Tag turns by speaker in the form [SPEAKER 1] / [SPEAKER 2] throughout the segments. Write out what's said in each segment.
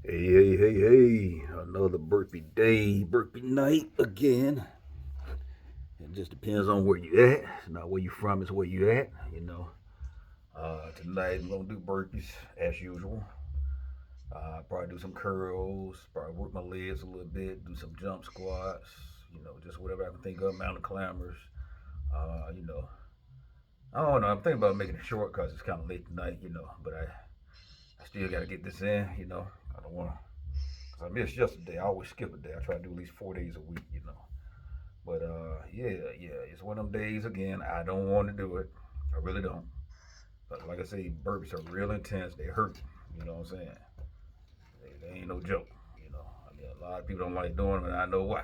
[SPEAKER 1] Hey. Another Burpee day, Burpee night again. It just depends on where you at. It's not where you from, it's where you at. Tonight I'm gonna do burpees as usual. Probably do some curls, probably work my legs a little bit, do some jump squats, just whatever I can think of, mountain climbers. Uh, you know, I don't know. I'm thinking about making it short because it's kind of late tonight, but I still got to get this in. I don't want to, because I missed yesterday. I always skip a day. I try to do at least 4 days a week. But yeah, it's one of them days again. I don't want to do it. I really don't. But like I say, burpees are real intense. They hurt. You know what I'm saying? They ain't no joke. I mean, a lot of people don't like doing them, and I know why.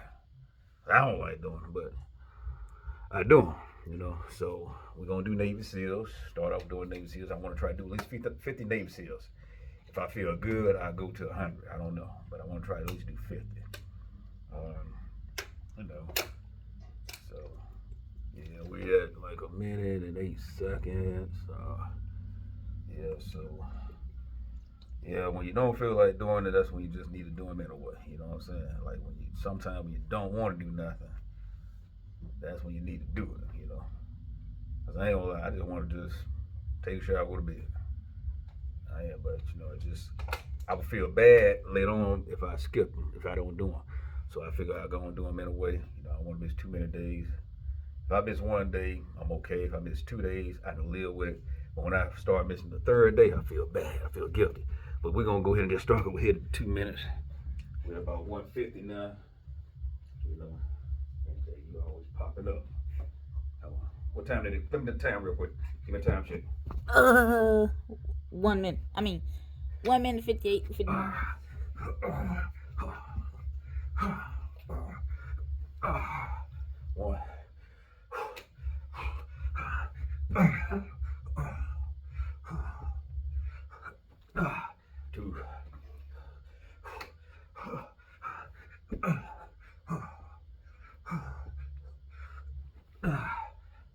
[SPEAKER 1] I don't like doing them, but I do them. So we're gonna do Navy SEALs. Start off doing Navy SEALs. I want to try to do at least 50 Navy SEALs. If I feel good, I go to 100. I don't know, but I want to try to at least do 50. Um, you know, so yeah, we at like a minute and 8 seconds. So yeah, when you don't feel like doing it, that's when you just need to do them anyway. You know what I'm saying? Like sometimes when you don't want to do nothing, that's when you need to do it. Cause I ain't gonna lie, I just want to just take a shower, go to bed. I am, but it just I would feel bad later on if I skip them, if I don't do them. So I figure I'll go and do them anyway. I don't want to miss too many days. If I miss one day, I'm okay. If I miss 2 days, I can live with it. But when I start missing the third day, I feel bad. I feel guilty. But we're gonna go ahead and get started. We're here in 2 minutes. We're about 150 now. You know, you always popping up. What time did it? Give me the time real quick. Give me a time check.
[SPEAKER 2] Uh, 1 minute. I mean, 1 minute 58, 59.
[SPEAKER 1] One, two,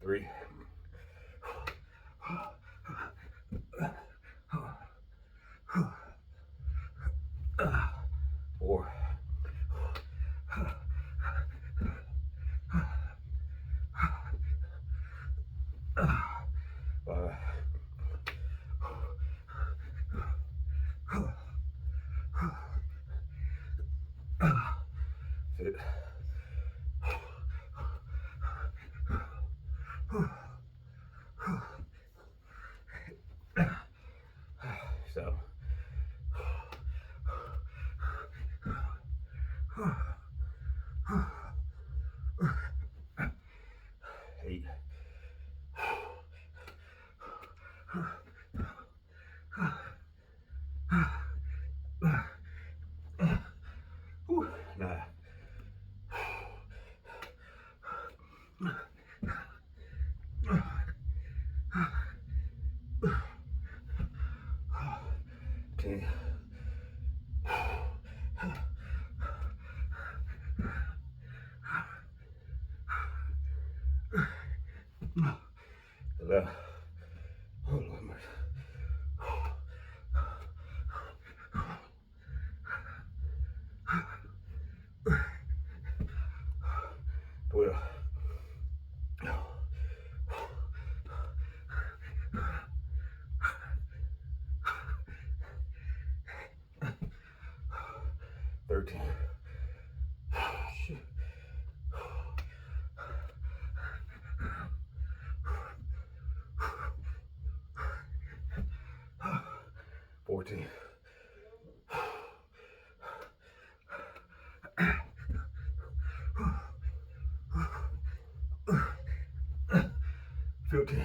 [SPEAKER 1] three, 4, 5, 6, 7, 8, 9, 10, 11. Oh Lord mercy. 12. 13. 14. 15.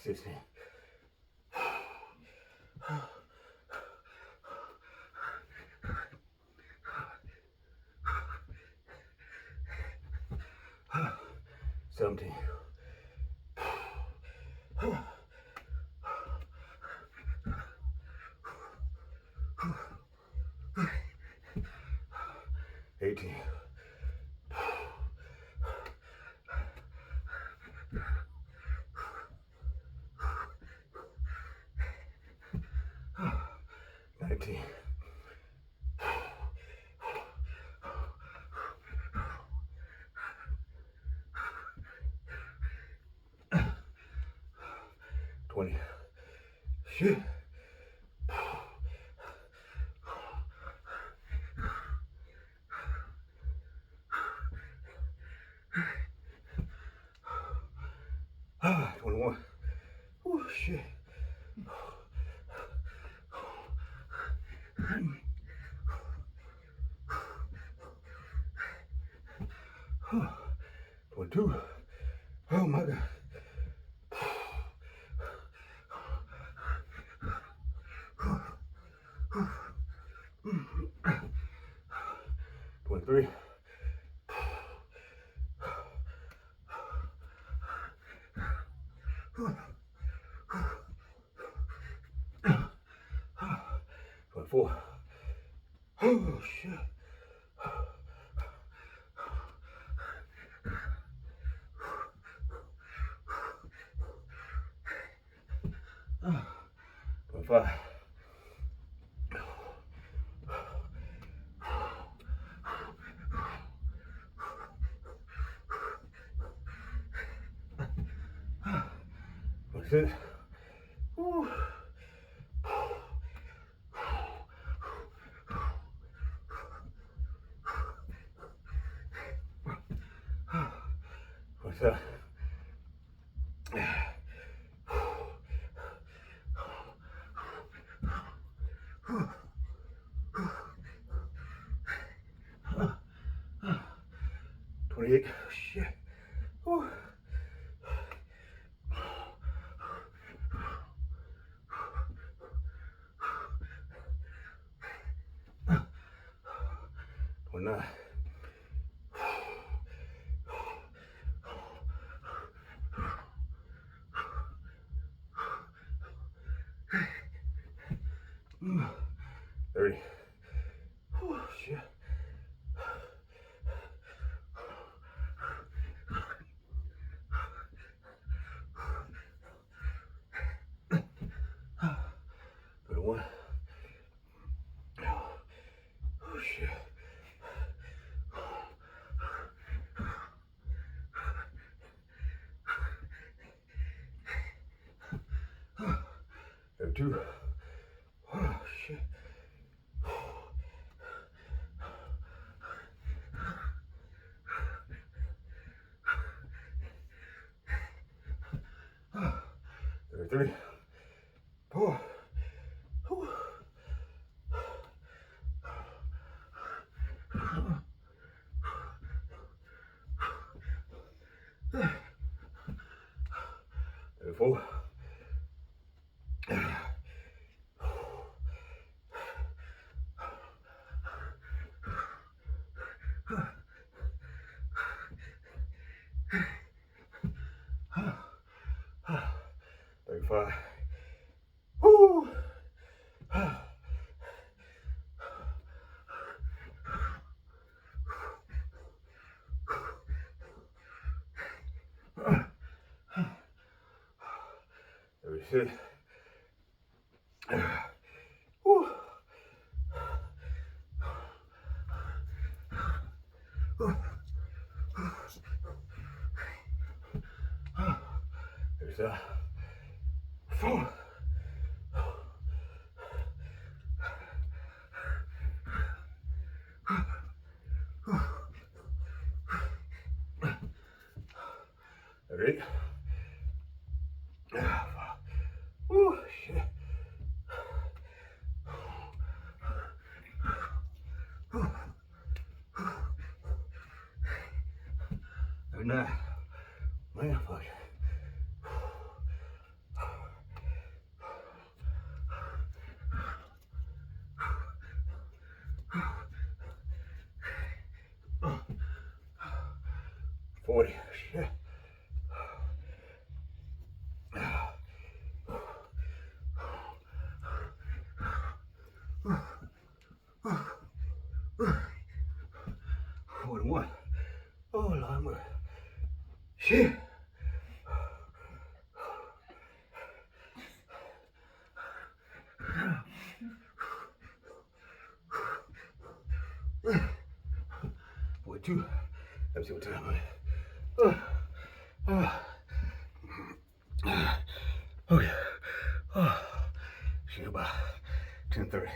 [SPEAKER 1] 16. 17. 18. 19. Shit. 21. Oh shit. 22. Oh my God. 23. 24. Oh shit. 25. 26. Woo. 27. 28. Shit. Woo. 29. 30. Oh shit. 31. Oh shit. 32. Oh shit. 33. 4. 34. 35. Woo. 36. Woo. 37. 4. 38. Woo, shit. 39. Man, fuck. 40. Shit. 41. Oh, Lord, man. Shit. 42. Let me see what time okay. Shoot, about 10:30.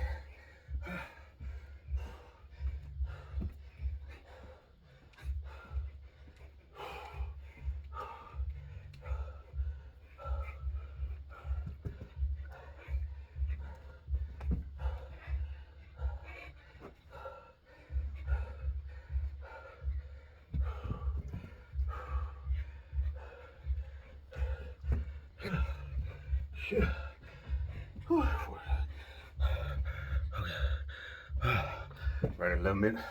[SPEAKER 1] Shit. Whew. Okay. Right at 11 minutes.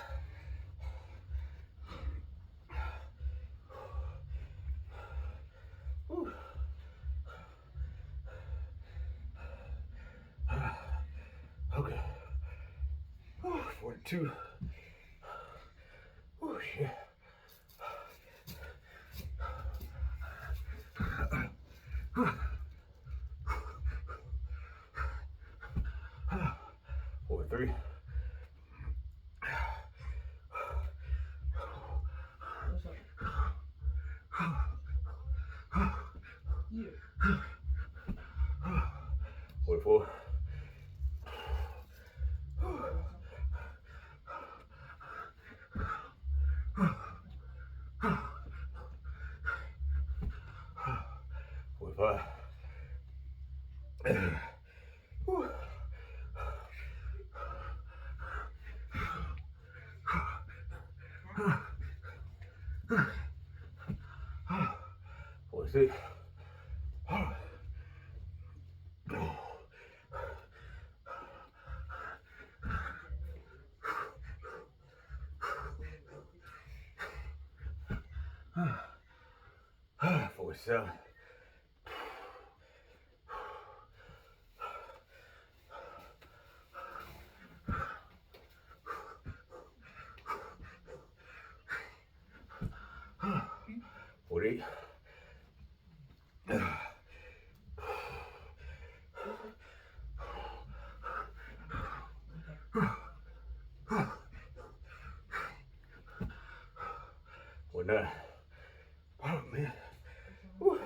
[SPEAKER 1] Whew. Okay. Whew. 42. Oh shit. 43. Yeah. 44. 45. Whew. 46. 47. 48. 49. Oh man. Whew.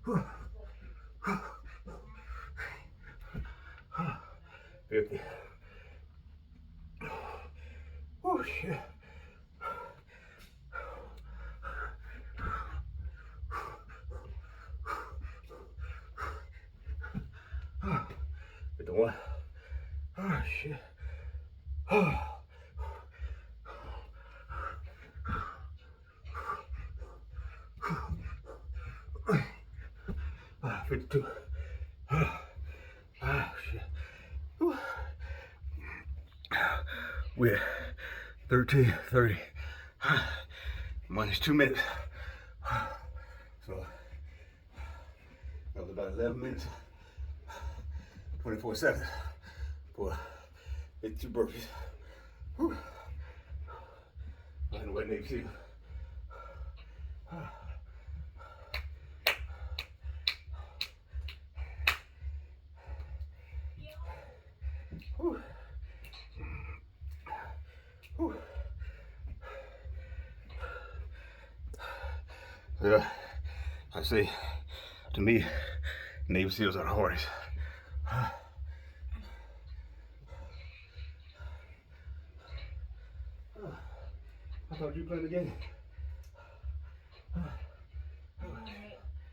[SPEAKER 1] Whew. 50. Oh shit. 51. Oh shit. Oh. 52. Shit. Whew. We're at 13:30. Minus 2 minutes. So that was about 11 minutes, 24 seconds for 52 burpees. Whew. And what Navy SEAL. Whew. Whew. Yeah, I say, to me, Navy SEALs are the hardest. I thought you played the game.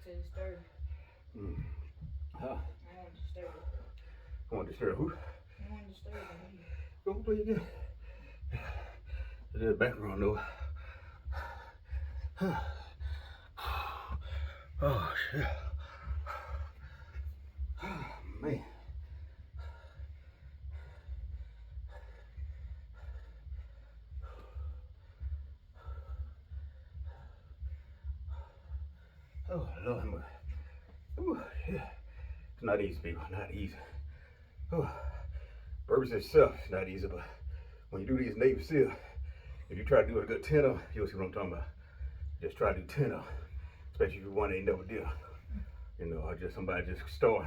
[SPEAKER 2] To disturb.
[SPEAKER 1] Huh?
[SPEAKER 2] I want to disturb.
[SPEAKER 1] I want to disturb who?
[SPEAKER 2] I want to disturb him.
[SPEAKER 1] Go play your game. There's a background though. Oh shit. Oh man. Oh Lord. Ooh, yeah. It's not easy, people. Not easy. Oh, burpees itself is not easy, but when you do these Navy SEAL, if you try to do a good 10 of them, you'll see what I'm talking about. Just try to do 10 of them, especially if you want to never do. You know, or just somebody just start.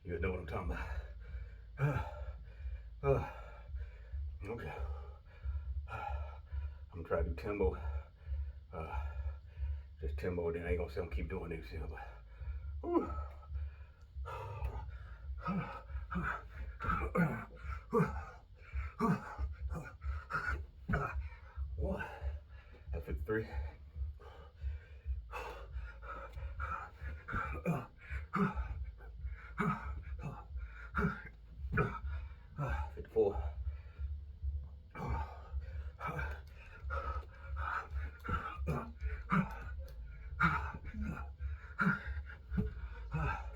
[SPEAKER 1] You know what I'm talking about. gonna try to do 10 more. Just 10 more, then I ain't gonna say I'm keep doing this here, but. Whew. One. At 53. 54.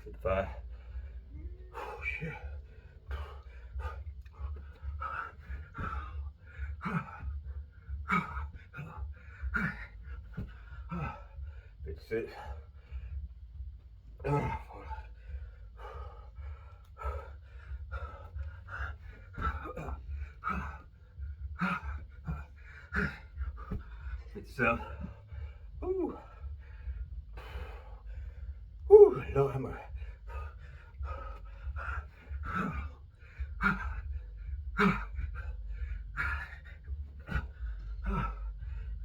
[SPEAKER 1] 55. Oh shit. 56. 57. Ooh. Ooh, Lord have mercy.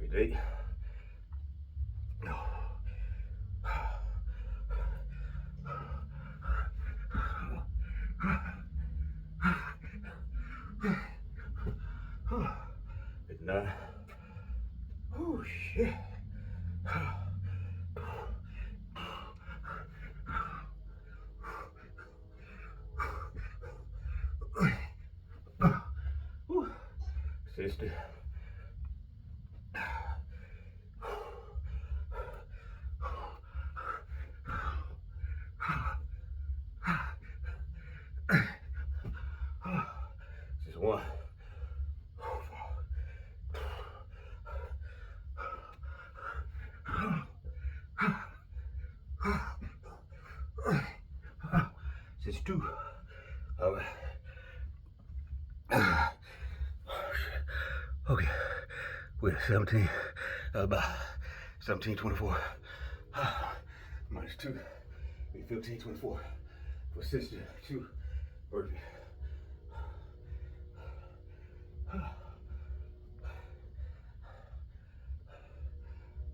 [SPEAKER 1] 58. Nine. Oh shit. 60. 61. 62. All right. Okay. We're 17. About 17, 24. Minus 2. 15, 24. For 62. Burpee.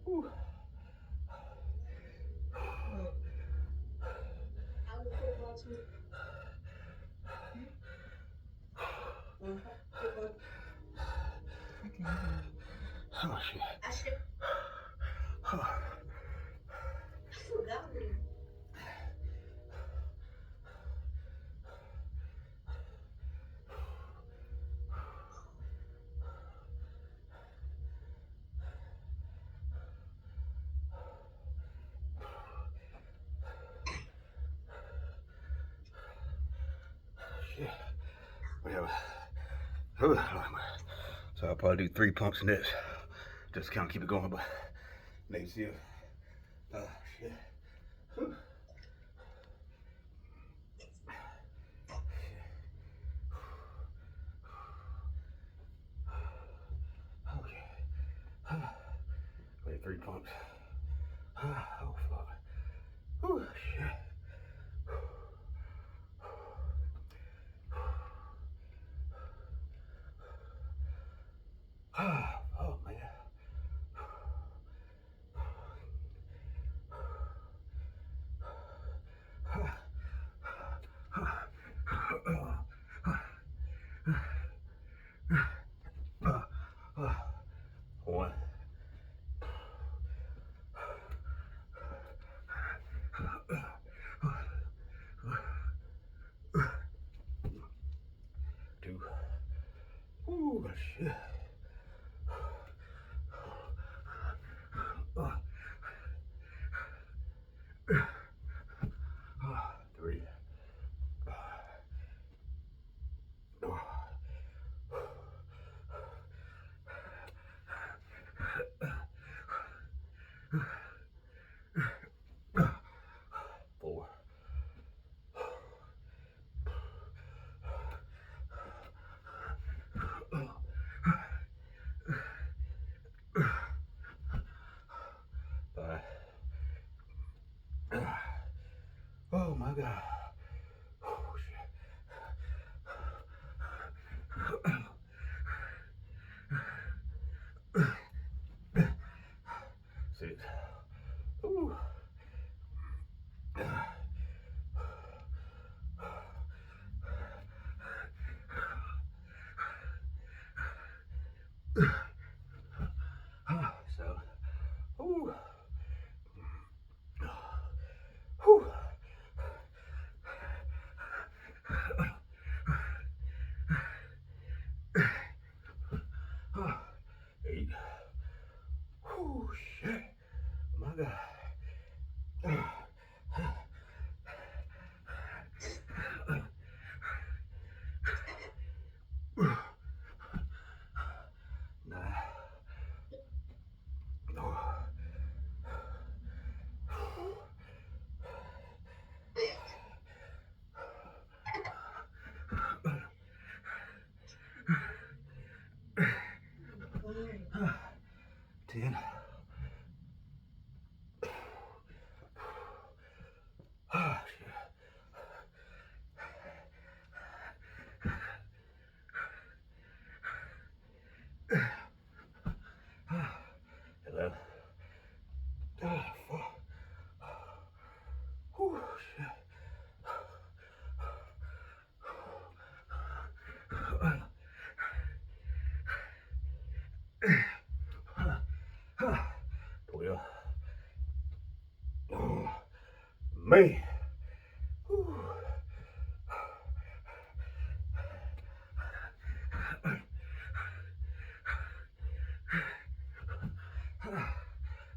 [SPEAKER 1] Whew. Oh shit. Shit. We have so I'll probably do 3 pumps next. Just kind of keep it going, but next year. Shit. Whew. Okay. Wait, 3 pumps. Oh fuck. Oh shit. Oh man. One. Two. Ooh, shit. Three. Four. So, whew, whew. 8. Whew, shit. My God. Nine. Oh. 10. Ah, shit. 11. Ah, fuck. Whew, shit. 12. Oh, man. Whew.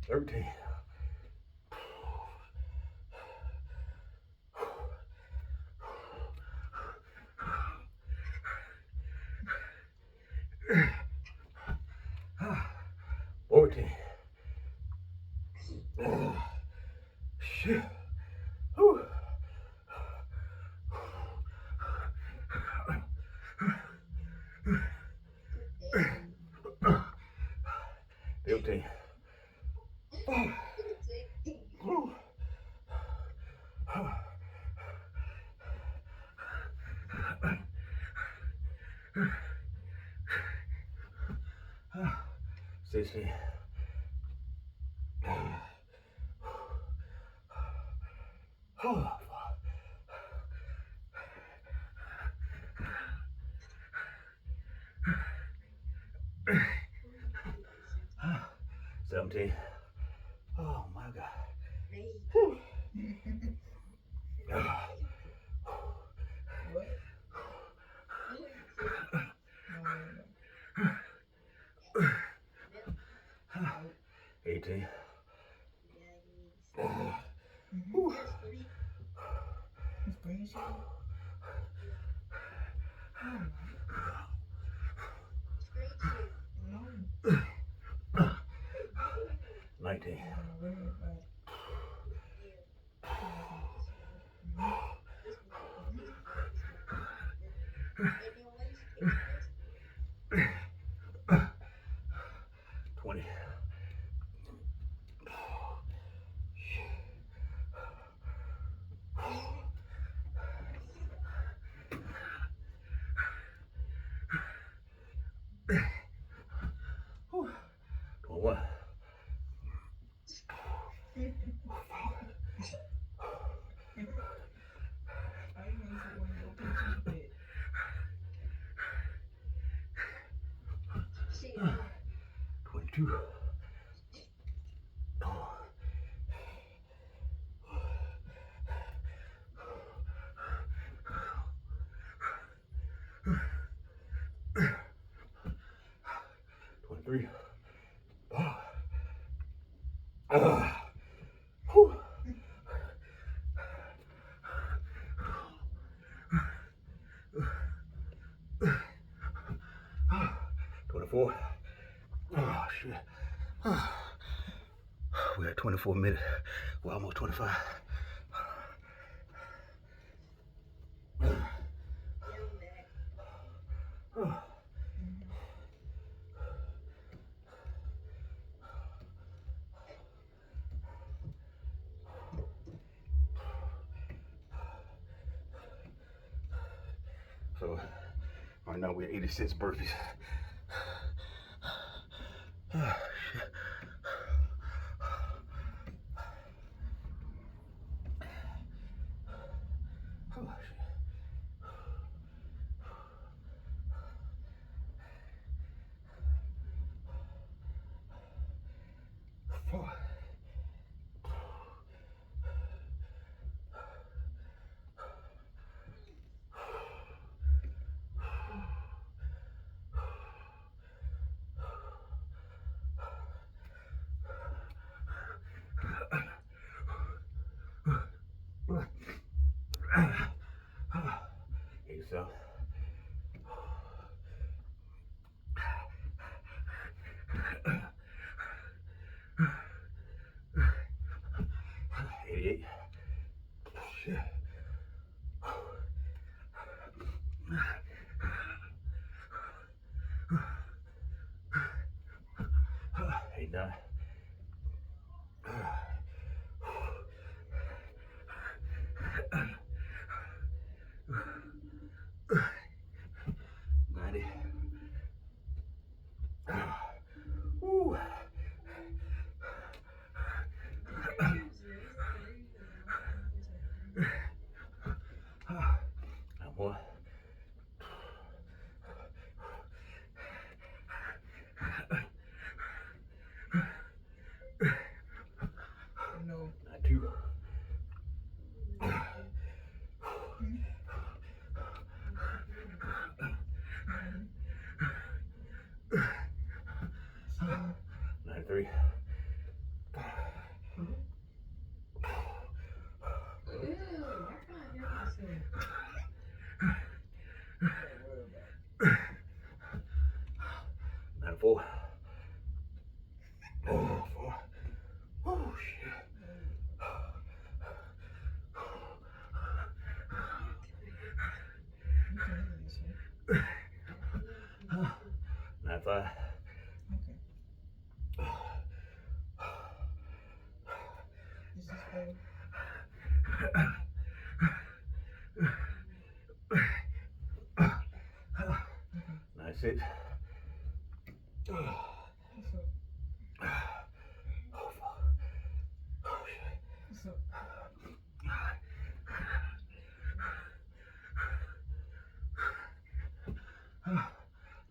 [SPEAKER 1] 13. 14. Oh, shit. Whew. 15. Whew. 16. 17. Oh my God. Whew. 18. Whew. 19. 20. 21. 22. 23. Whew. 24. Oh, shit. We're at 24 minutes. We're almost 25. So, right now we're at 86 burpees. Oh, shit. Oh, shit. die. Ninety. Woo. Boy.
[SPEAKER 3] No.
[SPEAKER 1] Not two. 93.
[SPEAKER 3] Ew, I can't hear myself.
[SPEAKER 1] 94. Oh, 4. Oh, shit. 95.
[SPEAKER 3] Okay. Is this better?
[SPEAKER 1] 96.
[SPEAKER 3] What's up?
[SPEAKER 1] Oh, fuck. Oh, shit.
[SPEAKER 3] What's up?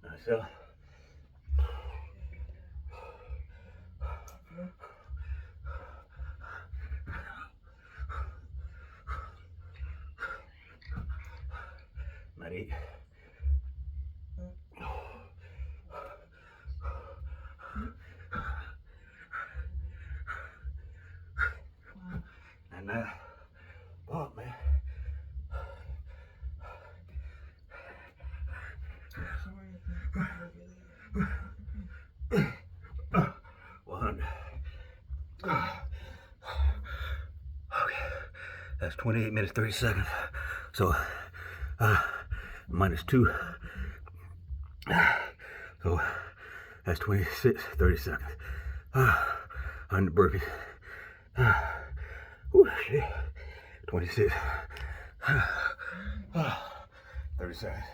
[SPEAKER 1] 97. Ninety-eight. And oh man.
[SPEAKER 3] Sorry.
[SPEAKER 1] 100. Okay, that's 28 minutes 30 seconds. So minus 2. So that's 26 30 seconds. 100 burpees. Whew, shit. 26. 30 seconds.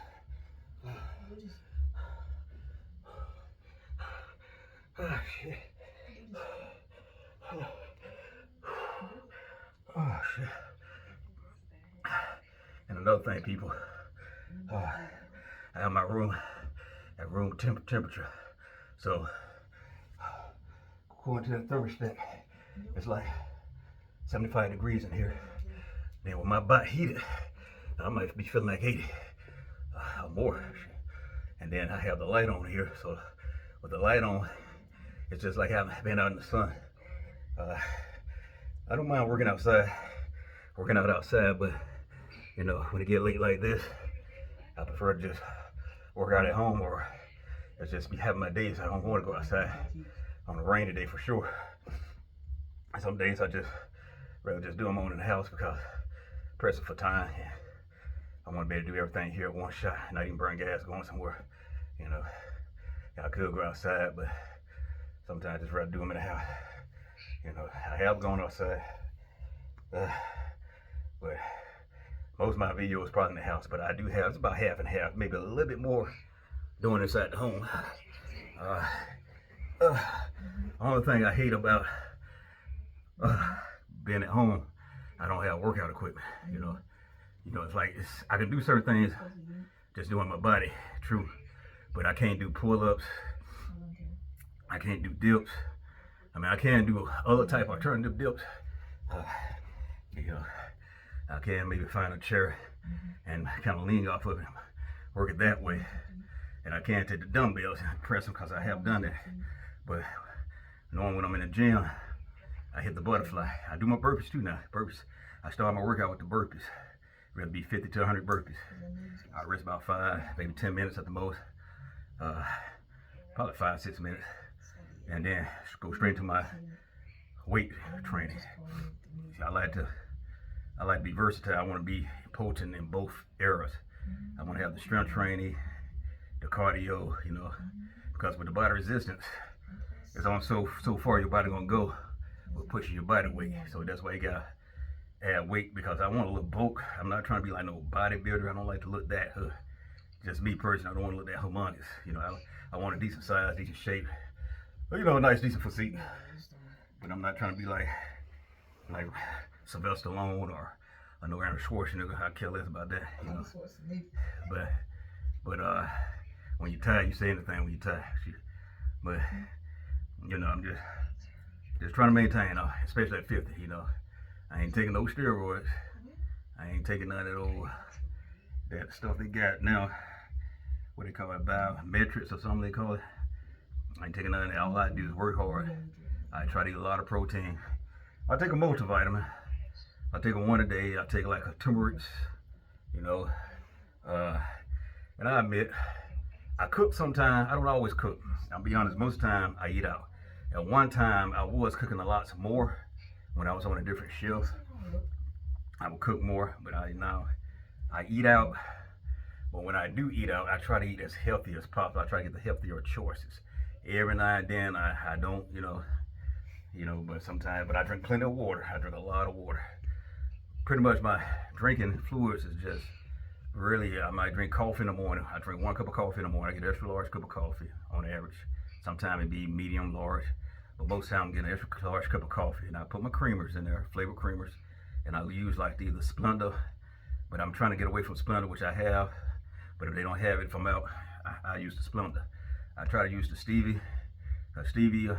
[SPEAKER 1] Oh shit. Oh shit. And another thing, people, I have my room at room temperature. So according to the thermostat, it's like 75 degrees in here. Then with my body heated, I might be feeling like 80 or more. And then I have the light on here, so with the light on, it's just like having been out in the sun. I don't mind working out outside, but you know, when it get late like this, I prefer to just work out at home, or it's just be having my days. I don't want to go outside on a rainy day for sure. Some days I just rather just do them on in the house because I'm pressing for time. And I want to be able to do everything here at one shot, not even burn gas going somewhere. You know, I could go outside, but sometimes I just rather do them in the house. You know, I have gone outside, but most of my video is probably in the house. But I do have, it's about half and half, maybe a little bit more doing this at home. Only thing I hate about being at home, I don't have workout equipment. You know, it's like I can do certain things just doing my body, true, but I can't do pull-ups. I can't do dips. I mean, I can do other type of alternative dips. You know, I can maybe find a chair and kind of lean off of it, work it that way. And I can take the dumbbells and press them because I have done that. But knowing when I'm in the gym, I hit the butterfly. I do my burpees too now. Burpees. I start my workout with the burpees. It'll be 50 to 100 burpees. I rest about 5, maybe 10 minutes at the most. Probably 5-6 minutes. And then go straight to my weight training. See, I like to be versatile. I want to be potent in both eras. I want to have the strength training, the cardio, you know, because with the body resistance, it's on so far your body gonna go with pushing your body weight. So that's why you gotta add weight, because I want to look bulk. I'm not trying to be like no bodybuilder. I don't like to look that just me personally, I don't want to look that humongous. You know, I want a decent size, decent shape, you know, a nice decent physique. But I'm not trying to be like Sylvester Stallone or I know Arnold Schwarzenegger. I care less about that, you know. But when you're tired, you say anything when you're tired. But you know, I'm just trying to maintain, especially at 50. You know, I ain't taking no steroids. I ain't taking none of that stuff they got now. What they call it, biometrics or something they call it. I ain't taking none of that. All I do is work hard. I try to eat a lot of protein. I take a multivitamin. I take one a day. I take like a turmeric, you know. And I admit, I cook sometimes. I don't always cook. I'll be honest, most of the time I eat out. At one time, I was cooking a lot more when I was on a different shift. I would cook more, but now I eat out. But when I do eat out, I try to eat as healthy as possible. I try to get the healthier choices. Every now and then, I don't, you know, but sometimes, but I drink plenty of water. I drink a lot of water. Pretty much my drinking fluids is just really, I might drink coffee in the morning. I drink 1 cup of coffee in the morning. I get an extra large cup of coffee on average. Sometimes it be medium large, but most times I'm getting an extra large cup of coffee. And I put my creamers in there, flavored creamers, and I use like either Splenda, but I'm trying to get away from Splenda, which I have. But if they don't have it, if I'm out, I use the Splenda. I try to use the stevia. Stevia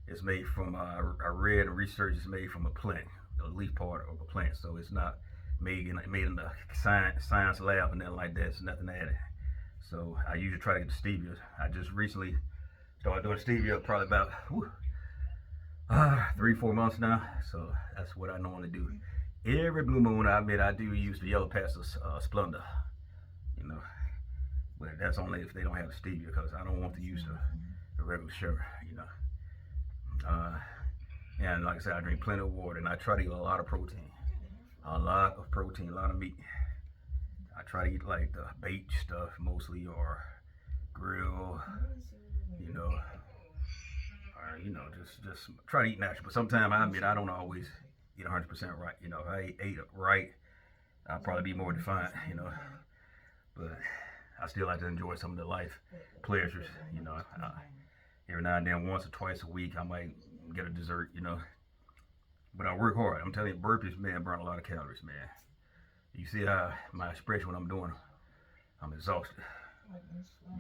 [SPEAKER 1] is made from, I read and research, it's made from a plant, the leaf part of a plant. So it's not made in the science lab and nothing like that. It's nothing added. So I usually try to get the stevia. I just recently started doing stevia, probably about 3-4 months now. So that's what I normally do. Every blue moon, I admit I do use the yellow pastor Splenda. You know, but that's only if they don't have the stevia, because I don't want to use the regular sugar, you know. And like I said, I drink plenty of water, and I try to eat a lot of protein, a lot of meat. I try to eat like the baked stuff mostly, or grill, you know, or just try to eat natural. But sometimes I admit I don't always eat 100% right. You know, if I ate right, I'll probably be more defiant, you know. But I still like to enjoy some of the life pleasures, you know. Every now and then, once or twice a week, I might get a dessert, you know. But I work hard. I'm telling you, burpees, man, burn a lot of calories, man. You see how my expression when I'm doing them, I'm exhausted.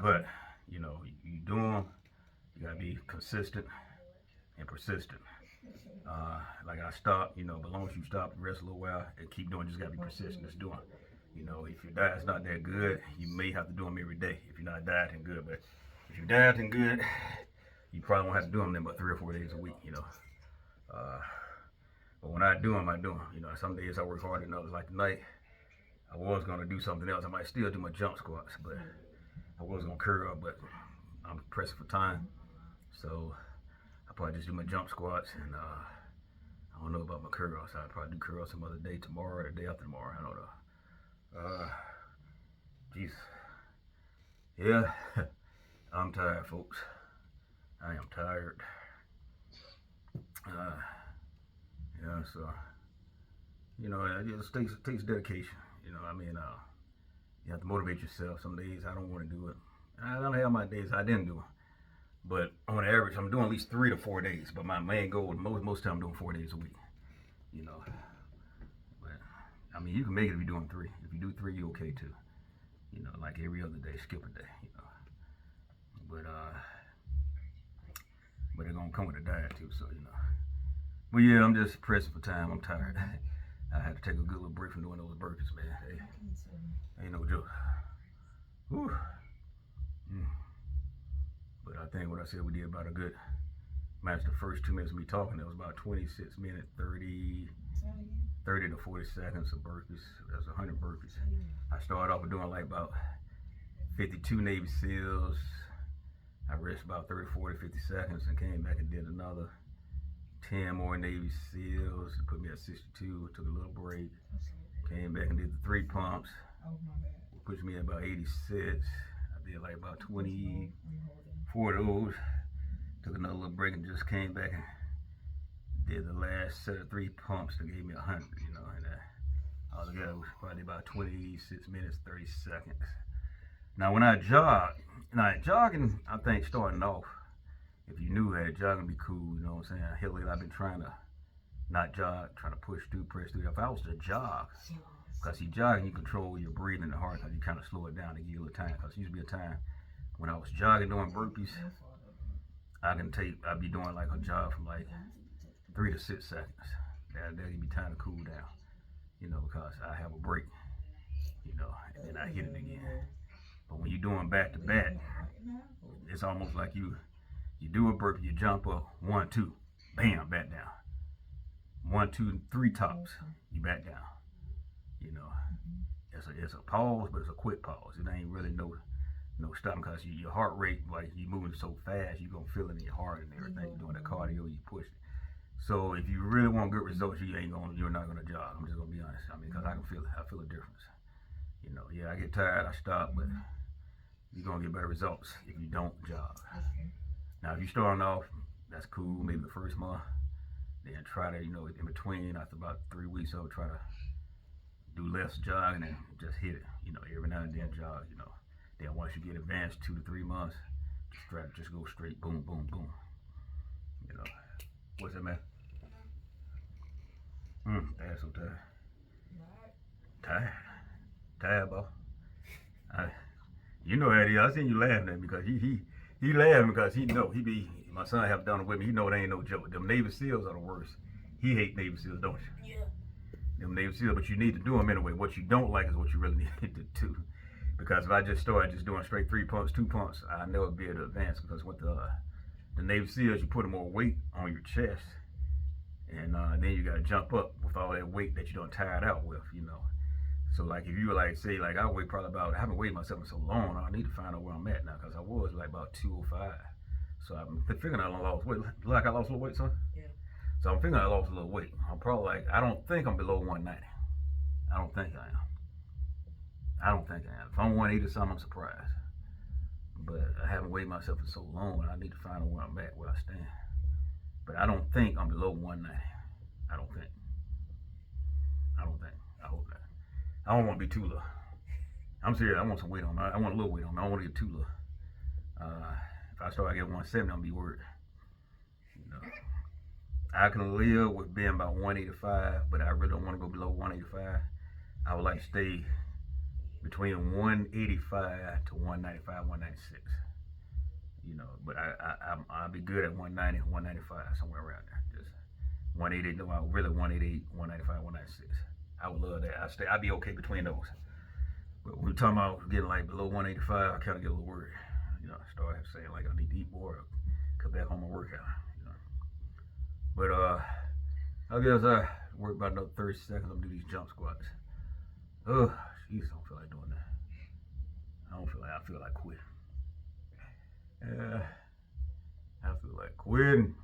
[SPEAKER 1] But, you know, you do them, you gotta be consistent and persistent. Like I stop, you know, but as long as you stop, rest a little while, and keep doing, just gotta be persistent, just doing. You know, if your diet's not that good, you may have to do them every day if you're not dieting good. But if you're dieting good, you probably won't have to do them then but 3 or 4 days a week, you know. But when I do them, you know. Some days I work harder than others. Like tonight, I was gonna do something else. I might still do my jump squats, but I was gonna curl up, but I'm pressing for time. So I probably just do my jump squats, and I don't know about my curls. I'll probably do curls some other day, tomorrow or the day after tomorrow. I don't know. Jesus. Yeah, I'm tired, folks. I am tired. Yeah, so, you know, it just takes dedication. You know, I mean, you have to motivate yourself. Some days I don't want to do it. I don't have my days I didn't do it. But on average, I'm doing at least 3 to 4 days. But my main goal, most time I'm doing 4 days a week. You know. I mean, you can make it if you're doing 3. If you do 3, you're okay too. You know, like every other day, skip a day, you know. But it's gonna come with a diet too, so you know. But yeah, I'm just pressing for time. I'm tired. I had to take a good little break from doing those burpees, man. Hey, ain't no joke. Whew. But I think what I said, we did about a good match. The first 2 minutes of me talking, it was about 26 minutes, 30 to 40 seconds of burpees. That's 100 burpees. I started off with doing like about 52 Navy SEALs. I rested about 30, 40, 50 seconds and came back and did another 10 more Navy SEALs. It put me at 62, took a little break. Came back and did the 3 pumps. Pushed me at about 86. I did like about 24 of those. Took another little break and just came back and did the last set of 3 pumps that gave me 100, you know, and altogether it was probably about 26 minutes, 30 seconds. Now when I jog, jogging, I think starting off, if you knew that, jogging would be cool, you know what I'm saying? Lately I've been trying to not jog, trying to press through. If I was to jog, because you jogging, you control your breathing and the heart, because you kind of slow it down to give you a little time. Because there used to be a time when I was jogging doing burpees, I'd be doing like a jog from like 3 to 6 seconds. That'll give me time to cool down, you know, because I have a break, you know, and then I hit it again. But when you're doing back to back, it's almost like you do a burpee, you jump up, 1, 2, bam, back down. 1, 2, 3 tops, you back down. You know, it's a pause, but it's a quick pause. It ain't really no stopping, because your heart rate, like you moving so fast, you're gonna feel it in your heart and everything. You're doing the cardio, you push it. So if you really want good results, you're not gonna jog. I'm just gonna be honest. I mean, because I feel a difference. You know, yeah, I get tired, I stop, but you're gonna get better results if you don't jog. Now, if you're starting off, that's cool. Maybe the first month, then try to, you know, in between, after about 3 weeks, I would try to do less jogging and just hit it. You know, every now and then jog. You know, then once you get advanced 2 to 3 months, just try to just go straight, boom, boom, boom. You know, what's that, man? Dad, so tired. Tired, bro. You know how it is. I seen you laughing at me because he laughing because he know my son have done it with me. He know it ain't no joke. Them Navy SEALs are the worst. He hate Navy SEAls, don't you?
[SPEAKER 2] Yeah.
[SPEAKER 1] Them Navy SEAls, but you need to do them anyway. What you don't like is what you really need to do. Because if I just started just doing straight 3 pumps, 2 pumps, I'd never be able to advance. Because with the Navy SEAls, you put more weight on your chest, and then you got to jump up with all that weight that you don't tired out with, you know. So like if you were like, say, like I weigh probably about, I haven't weighed myself in so long, I need to find out where I'm at now, because I was like about 205. So I'm figuring I lost weight. Like I lost a little weight, son?
[SPEAKER 2] Yeah.
[SPEAKER 1] So I'm figuring I lost a little weight. I'm probably like, I don't think I'm below 190. I don't think I am. If I'm 180 or something, I'm surprised. But I haven't weighed myself in so long, I need to find out where I'm at, where I stand. But I don't think I'm below 190. I don't think. I hope not. I don't want to be too low. I'm serious. I want some weight on me. I want a little weight on me. I don't want to get too low. If I start getting 170, I'm gonna be worried. You know, I can live with being about 185, but I really don't want to go below 185. I would like to stay between 185 to 195, 196. You know, but I'll be good at 190, 195, somewhere around there. Just 188. No, I really 188, 195, 196. I would love that. I'd be okay between those. But when we're talking about getting like below 185, I kind of get a little worried. You know, I start saying like I need to eat more, or cut back on my workout. You know, but I guess I work about another 30 seconds. I'm gonna do these jump squats. Oh, jeez, I don't feel like doing that. I feel like quitting. I feel like quitting.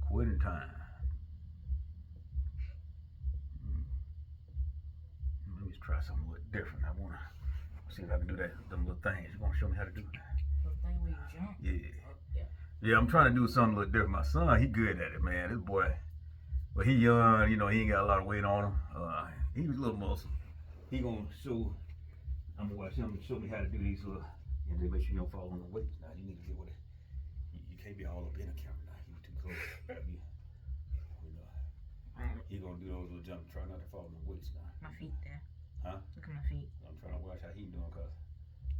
[SPEAKER 1] Quitting time. Let me try something a little different. I wanna see if I can do them little things. You wanna show me how to do it?
[SPEAKER 2] Little thing where you jump?
[SPEAKER 1] Yeah. Yeah, I'm trying to do something a little different. My son, he good at it, man. This boy, but he young, you know, he ain't got a lot of weight on him. He was a little muscle. He gonna show, I'm gonna watch him show me how to do these little, and then make sure you don't fall on the weights. Now you need to get with it. You can't be all up in the camera now. You too close. You know, he gonna do those little jumps. Try not to fall on the weights now.
[SPEAKER 2] My feet there.
[SPEAKER 1] Huh?
[SPEAKER 2] Look at my feet.
[SPEAKER 1] I'm trying to watch how he doing, cause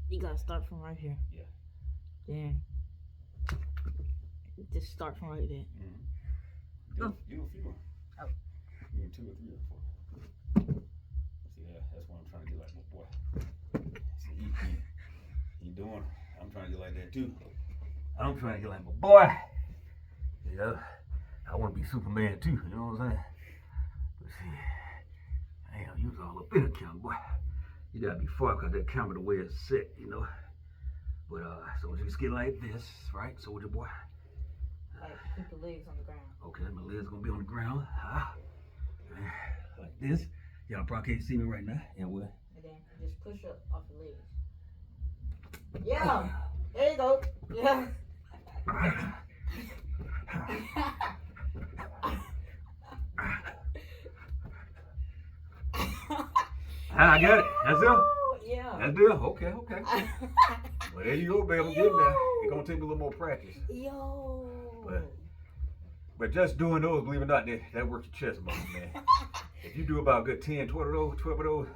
[SPEAKER 2] you gotta start from right here.
[SPEAKER 1] Yeah.
[SPEAKER 2] Then just start from right there.
[SPEAKER 1] Do a few.
[SPEAKER 2] Oh.
[SPEAKER 1] You need 2 or 3 or 4. See, that's what I'm trying to get like my boy. See, he doing. I'm trying to get like that too. I'm trying to get like my boy. Yeah, I want to be Superman too. You know what I'm saying? But see, damn, you was all up in the camera, boy. You gotta be far because that camera the way it's set, you know. But so just get like this, right, soldier boy?
[SPEAKER 2] Like keep the legs on the ground.
[SPEAKER 1] Okay, my legs gonna be on the ground. Like this. Y'all probably can't see me right now. Yeah, well.
[SPEAKER 2] And then just push up off the legs. Yeah. There you go. Yeah.
[SPEAKER 1] I got it. That's it.
[SPEAKER 2] Yeah.
[SPEAKER 1] That's it. Okay, okay. Well, there you go, baby. I'm getting there. It's gonna take a little more practice.
[SPEAKER 2] Yo.
[SPEAKER 1] But just doing those, believe it or not, that works your chest muscle, man. If you do about a good 10, 12 of those,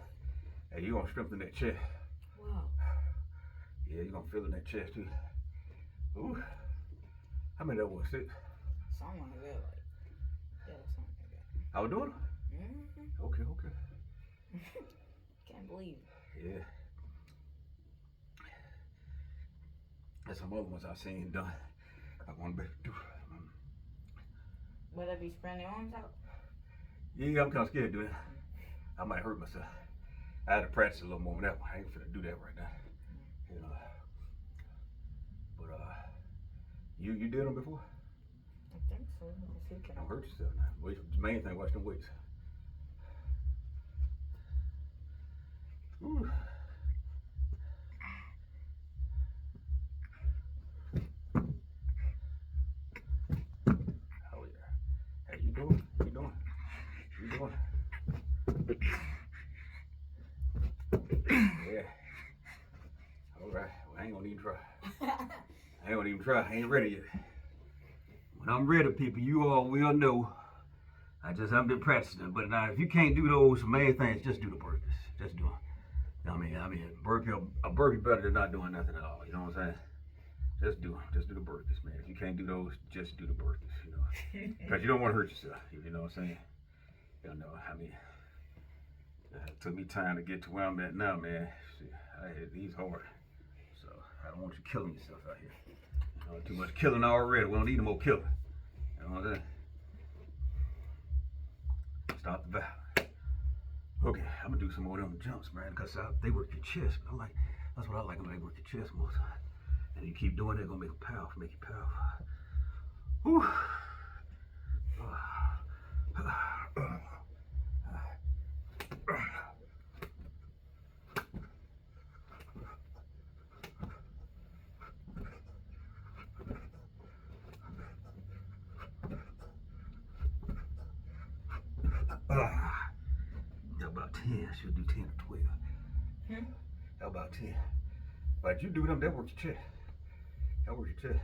[SPEAKER 1] hey, you're gonna strengthen that chest.
[SPEAKER 2] Wow.
[SPEAKER 1] Yeah, you're gonna feel it in that chest too. Ooh. How many that was? 6?
[SPEAKER 2] Something like that. Yeah, something like that.
[SPEAKER 1] I was doing it?
[SPEAKER 2] Mm-hmm.
[SPEAKER 1] Okay, okay.
[SPEAKER 2] Can't believe it.
[SPEAKER 1] Yeah. There's some other ones I've seen done. I want to do.
[SPEAKER 2] Will that be spreading your arms out?
[SPEAKER 1] Yeah, I'm kind of scared to do that. I might hurt myself. I had to practice a little more on that one. I ain't finna do that right now. You know. But you did them before?
[SPEAKER 2] I think so. Let's see,
[SPEAKER 1] Don't hurt yourself now. The main thing, watch them weights. Ooh. Oh yeah. How you doing? You doing? You doing? Yeah. All right. Well, I ain't gonna even try. I ain't gonna even try. I ain't ready yet. When I'm ready, people, you all will know. I just haven't been practicing. But now, if you can't do those main things, just do the burpees. Just do them. I mean, a burpee better than not doing nothing at all. You know what I'm saying? Just do the burpees, man. If you can't do those, just do the burpees. You know, because you don't want to hurt yourself. You know what I'm saying? You know, I mean, it took me time to get to where I'm at now, man. Shit, these hard, so I don't want you killing yourself out here. You know, too much killing already. We don't need no more killing. You know what I'm saying? Stop the valve. Okay, I'm gonna do some more of them jumps, man, because they work your chest. That's what I like when they work your chest most. And you keep doing it, it's gonna make you powerful. Whew. About 10, I should do 10 or 12. About 10. But you do them, that works your chest. That works your chest.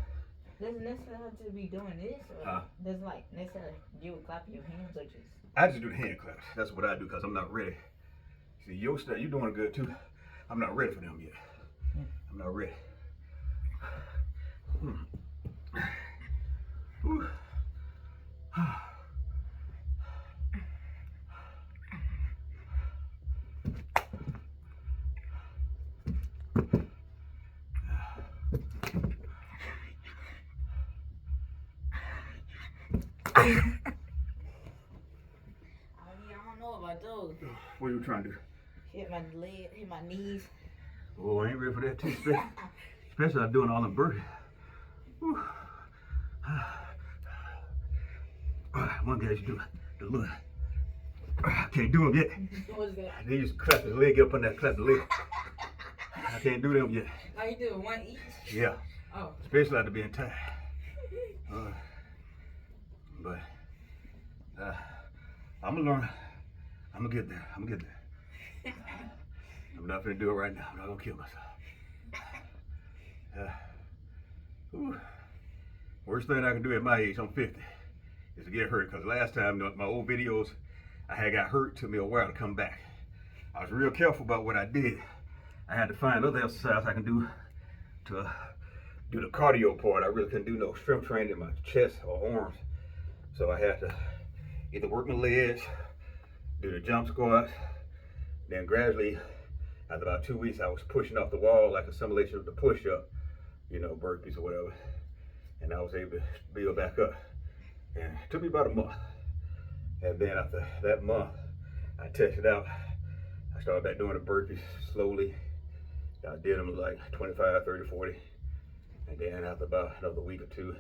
[SPEAKER 2] Doesn't necessarily have to be doing this, or does like necessarily you would clap your hands or just?
[SPEAKER 1] I just do the hand claps. That's what I do because I'm not ready. See, your stuff, you're doing good too. I'm not ready for them yet. I'm not ready. Whew.
[SPEAKER 2] I don't know about those.
[SPEAKER 1] What are you trying to do?
[SPEAKER 2] Hit my leg, hit my knees.
[SPEAKER 1] Oh, I ain't ready for that too, especially I'm doing all them burpees. One guy should do the look. I can't do them yet.
[SPEAKER 2] What is that?
[SPEAKER 1] They used to clap his leg up on that, clap the leg. I can't do them yet.
[SPEAKER 2] How you doing? One each?
[SPEAKER 1] Yeah.
[SPEAKER 2] Oh.
[SPEAKER 1] Especially after being tired. But I'm gonna learn. I'm gonna get there. I'm not gonna do it right now. I'm not gonna kill myself. Worst thing I can do at my age, I'm 50, is to get hurt. Because last time, my old videos, I had got hurt. It took me a while to come back. I was real careful about what I did. I had to find other exercise I can do to do the cardio part. I really couldn't do no strength training in my chest or arms. So I had to either work my legs, do the jump squats, then gradually, after about 2 weeks, I was pushing off the wall like a simulation of the push-up, you know, burpees or whatever. And I was able to build back up. And it took me about a month. And then after that month, I tested out. I started back doing the burpees slowly. I did them like 25, 30, 40. And then after about another week or two,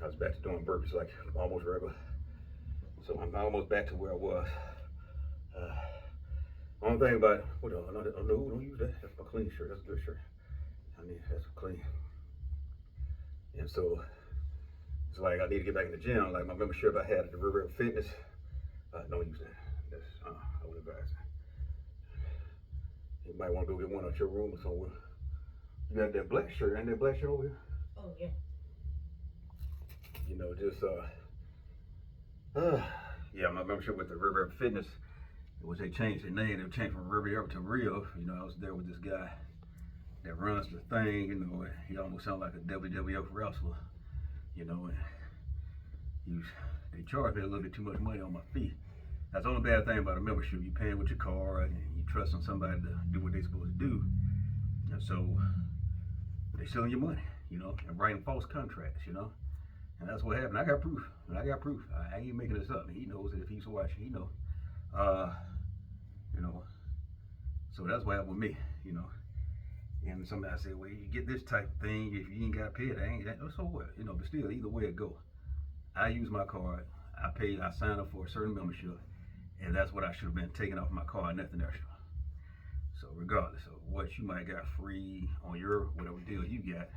[SPEAKER 1] I was back to doing burpees like almost regular. So I'm almost back to where I was. Only thing about, no, don't use that. That's my clean shirt. That's a good shirt. I mean, that's clean. You And so it's like I need to get back in the gym. Like my membership I had at the River Fitness. Don't use that. That's I would advise it. You might want to go get one out your room or somewhere. You got that black shirt, ain't that black shirt over here?
[SPEAKER 2] Oh yeah.
[SPEAKER 1] You know, just yeah, my membership with the River Fitness. It was they changed their name. They changed from River to Rio. You know, I was there with this guy that runs the thing. You know, he almost sounded like a WWF wrestler. You know, and they charged me a little bit too much money on my fee. That's the only bad thing about a membership. You paying with your card and you trusting somebody to do what they're supposed to do. And so they stealing your money, you know, and writing false contracts, you know. And that's what happened. I got proof. I ain't making this up. He knows it. If he's watching, he knows. You know. So that's what happened with me, you know. And somebody said, well, you get this type of thing if you ain't got paid. So what? You know, but still, either way it go. I use my card. I signed up for a certain membership, and that's what I should have been taking off my card, nothing extra. So regardless of what you might got free on your whatever deal you got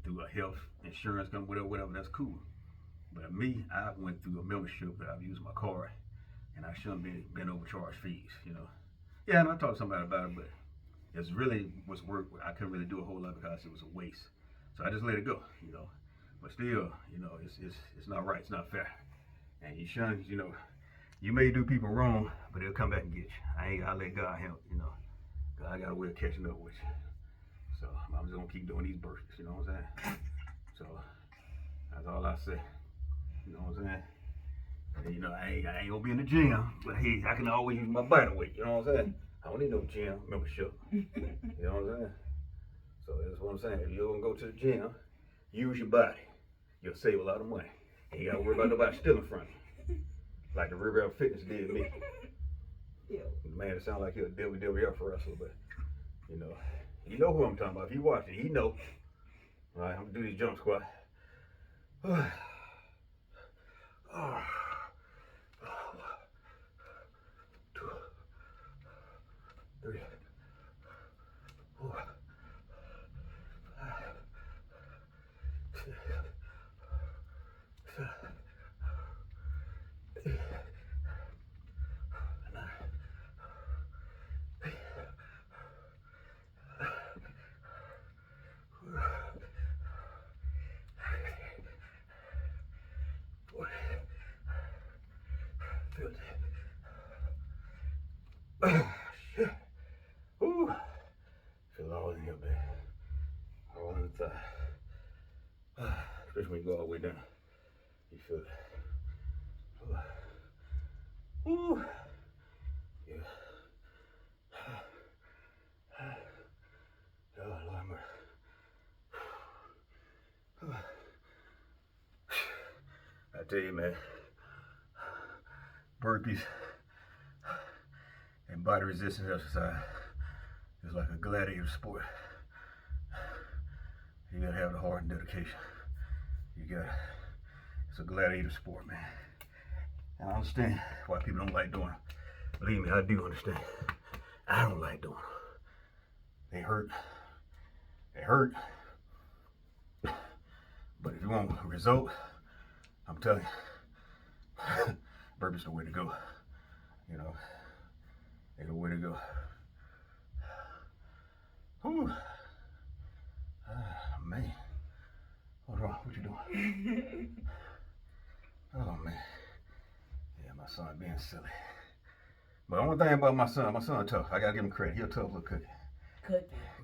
[SPEAKER 1] through a health insurance company, whatever, that's cool. But me, I went through a membership that I've used my card, and I shouldn't been overcharged fees, you know. Yeah, and I talked to somebody about it, but it really was work. I couldn't really do a whole lot because it was a waste. So I just let it go, you know. But still, you know, it's not right. It's not fair. And you shouldn't, you know, you may do people wrong, but they'll come back and get you. I let God help, you know. God got a way of catching up with you. So I'm just gonna keep doing these burpees, you know what I'm saying? So that's all I say. You know what I'm saying? And, you know, I ain't gonna be in the gym, but hey, I can always use my body weight, you know what I'm saying? I don't need no gym membership. You know what I'm saying? So that's what I'm saying. If you're gonna go to the gym, use your body. You'll save a lot of money. And you gotta worry about nobody stealing from you. Like the River Fitness did me.
[SPEAKER 2] Yeah.
[SPEAKER 1] Man, it sounds like he's a WWF wrestler, but you know who I'm talking about. If you watch it, he know. All right, I'm gonna do these jump squats. Three, four, five, six, seven, 8, 9, 10, 40, 50. Shit. Ooh. Feel it all in here, baby. All in the thigh. Especially when you go all the way down. You feel it. Ooh. Yeah. Oh, Lord mercy. I tell you, man, burpees and body resistance exercise is like a gladiator sport. You gotta have the heart and dedication. It's a gladiator sport, man. And I understand why people don't like doing it. Believe me, I do understand. I don't like doing it. They hurt. But if you want a result, I'm telling you, burpee's the way to go. You know, they're the way to go. Whew. Man, what's wrong? What you doing? Oh man, yeah, my son being silly. But the only thing about my son tough. I gotta give him credit. He a tough little cookie.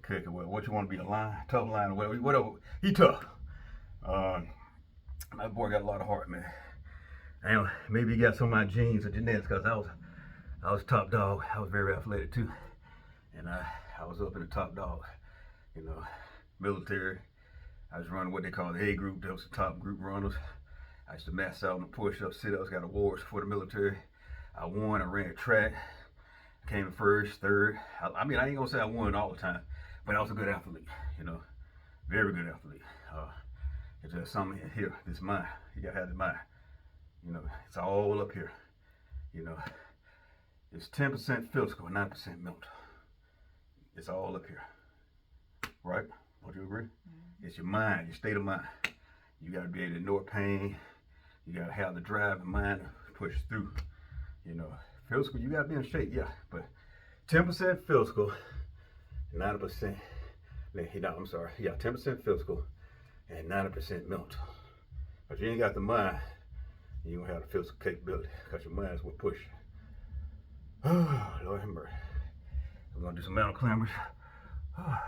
[SPEAKER 1] Cookie. What you want to be, a lion, tough lion, whatever. He tough. My boy got a lot of heart, man. And maybe he got some of my genes or genetics, because I was top dog. I was very athletic too, and I was up in the top dog. You know, military. I was running what they call the A group. That was the top group runners. I used to max out on the push-ups, sit-ups. Got awards for the military. I won. I ran a track. Came first, third. I mean, I ain't gonna say I won all the time, but I was a good athlete. You know, very good athlete. It's just something here. This mind. You gotta have the mind. You know, it's all up here. You know, it's 10% physical, 9% mental. It's all up here. Right? Don't you agree? Mm-hmm. It's your mind, your state of mind. You gotta be able to ignore pain. You gotta have the drive and mind to push through. You know, physical, you gotta be in shape, yeah, but 10% physical, 90%, I'm sorry, yeah, 10% physical and 90% mental. But you ain't got the mind, you don't have the physical capability because your mind is what push. Oh, Lord have mercy. We're gonna do some mountain climbers. Oh,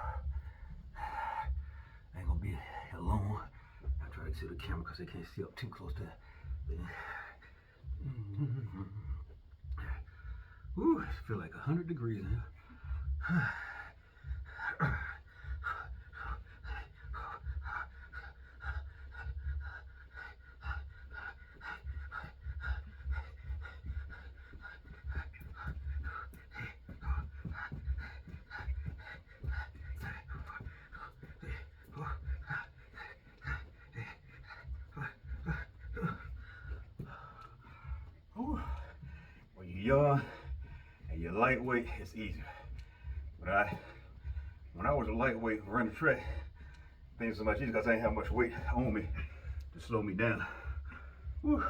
[SPEAKER 1] ain't gonna be here long. I try to see the camera because they can't see up too close to it. Ooh, it feel like 100 degrees in here. When you're young and you're lightweight, it's easier. But when I was a lightweight running track, things so much easier because I didn't have much weight on me to slow me down. Whew.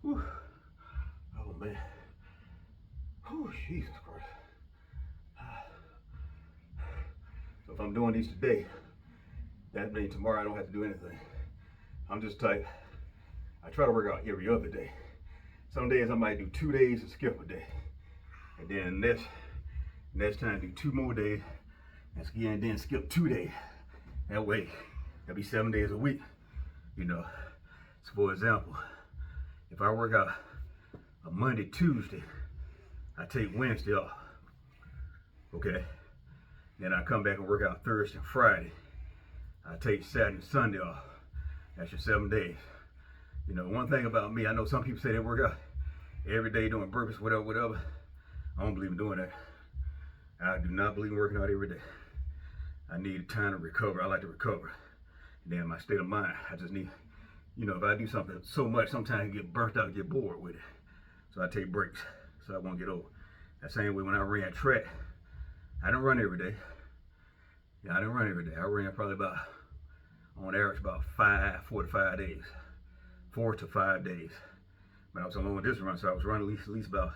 [SPEAKER 1] Whew. Oh man. Oh Jesus Christ. So if I'm doing these today, that means tomorrow I don't have to do anything. I'm just type. I try to work out every other day. Some days I might do 2 days and skip a day. And then next time do 2 more days and then skip 2 days. That way, that'll be 7 days a week. You know. So for example, if I work out a Monday, Tuesday, I take Wednesday off. Okay. Then I come back and work out Thursday and Friday. I take Saturday and Sunday off. That's your 7 days. You know, one thing about me, I know some people say they work out every day doing burpees, whatever. I don't believe in doing that. I do not believe in working out every day. I need time to recover. I like to recover. And then my state of mind, I just need, you know, if I do something so much, sometimes I get burnt out, get bored with it. So I take breaks so I won't get old. That same way when I ran track, I didn't run every day. Yeah, I didn't run every day. I ran probably about, on average, about 4 to 5 days. 4 to 5 days. But I was a long distance run, so I was running at least about,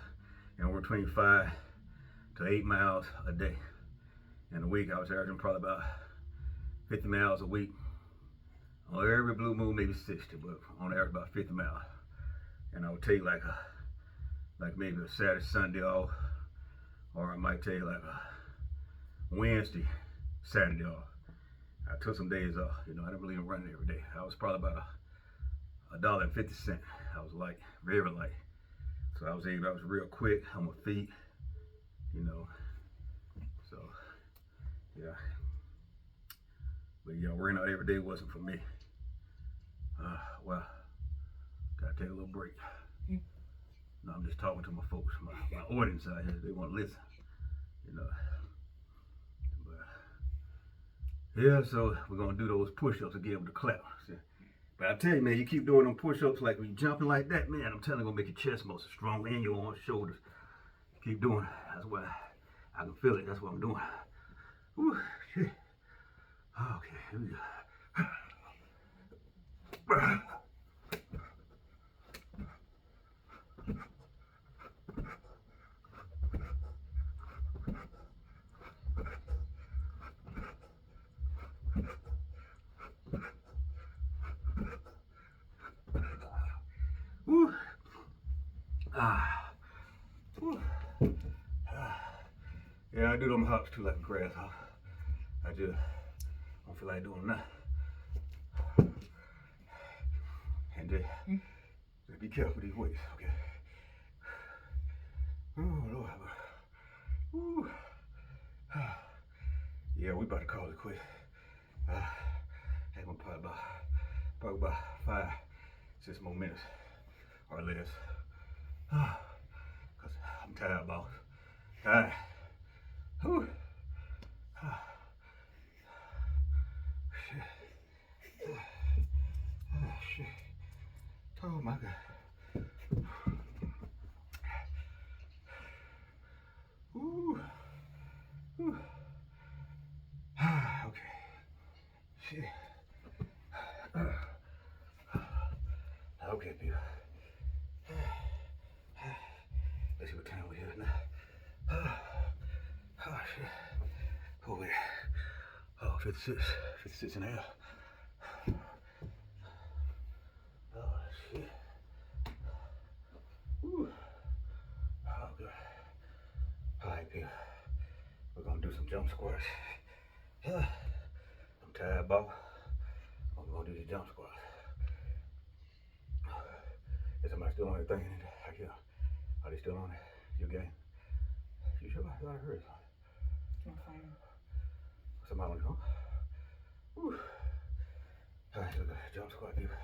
[SPEAKER 1] you know, between 5 to 8 miles a day. In a week, I was averaging probably about 50 miles a week. On every blue moon, maybe 60, but on average about 50 miles. And I would take like maybe a Saturday, Sunday off, or I might take like a Wednesday, Saturday off. I took some days off. You know, I didn't believe in running every day. I was probably about $1.50. I was light, very light. So I was real quick on my feet, you know. So, yeah. But yeah, working out every day wasn't for me. Well, gotta take a little break. No, I'm just talking to my folks, my audience out here. They want to listen, you know. But yeah, so we're gonna do those push-ups again with the clap. See? But I tell you, man, you keep doing them push-ups like when you jumping like that, man, I'm telling you, gonna make your chest muscles strong and your arms, shoulders. Keep doing it. That's why I can feel it. That's what I'm doing. Whew, shit. Okay, here we go. Woo. Woo. Yeah, I do them hops too like a grasshopper. I just don't feel like doing that. And just be careful with these weights, okay? Oh, Lord. Woo. Yeah, we about to call it quit. I'm probably about 5, 6 more minutes or less. Cause I'm tired, boss. Tired. Whew. Shit. Shit. Oh my God. Ooh. Ooh. Okay. Shit. 56.5. Oh shit. Woo. Oh good. Alright, people. We're gonna do some jump squats. I'm tired, Bob. I'm gonna do the jump squats. Is somebody still on that thing? Are they still on it? Your game? You sure? I thought I heard something.
[SPEAKER 2] My phone.
[SPEAKER 1] Somebody on the phone? Woo. Alright, look at that jump squat, people.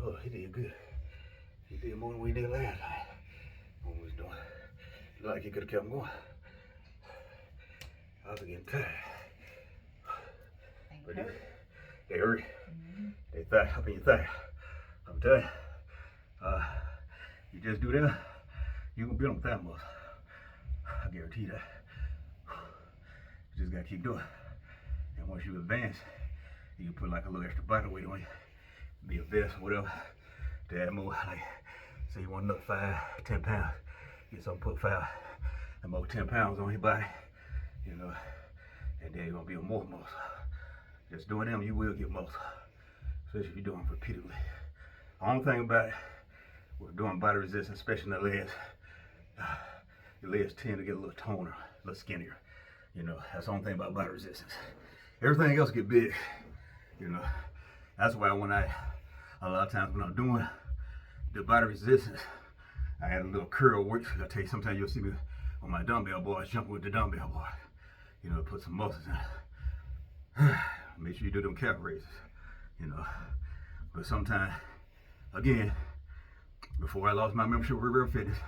[SPEAKER 1] Oh, he did good. He did more than we did last time when we was doing it. Looked like he could have kept going. I was getting tired. But they hurt. They thigh up in your thigh. I'm telling you. You just do that, you're gonna build them thigh muscle. I guarantee that. You just gotta keep doing it. And once you advance, you can put like a little extra body weight on you. Be a vest or whatever. To add more, like say you want another 5, 10 pounds. Get something, put 5 and more 10 pounds on your body, you know, and then you're gonna build more muscle. Just doing them, you will get muscle, especially if you're doing them repeatedly. The only thing about it, we're doing body resistance, especially in the legs, your legs tend to get a little toner, a little skinnier. You know, that's the only thing about body resistance. Everything else get big, you know. That's why when a lot of times when I'm doing the body resistance, I had a little curl work. I tell you, sometimes you'll see me on my dumbbell bars, jumping with the dumbbell bar. You know, put some muscles in it. Make sure you do them calf raises, you know. But sometimes, again, before I lost my membership with Real Fitness,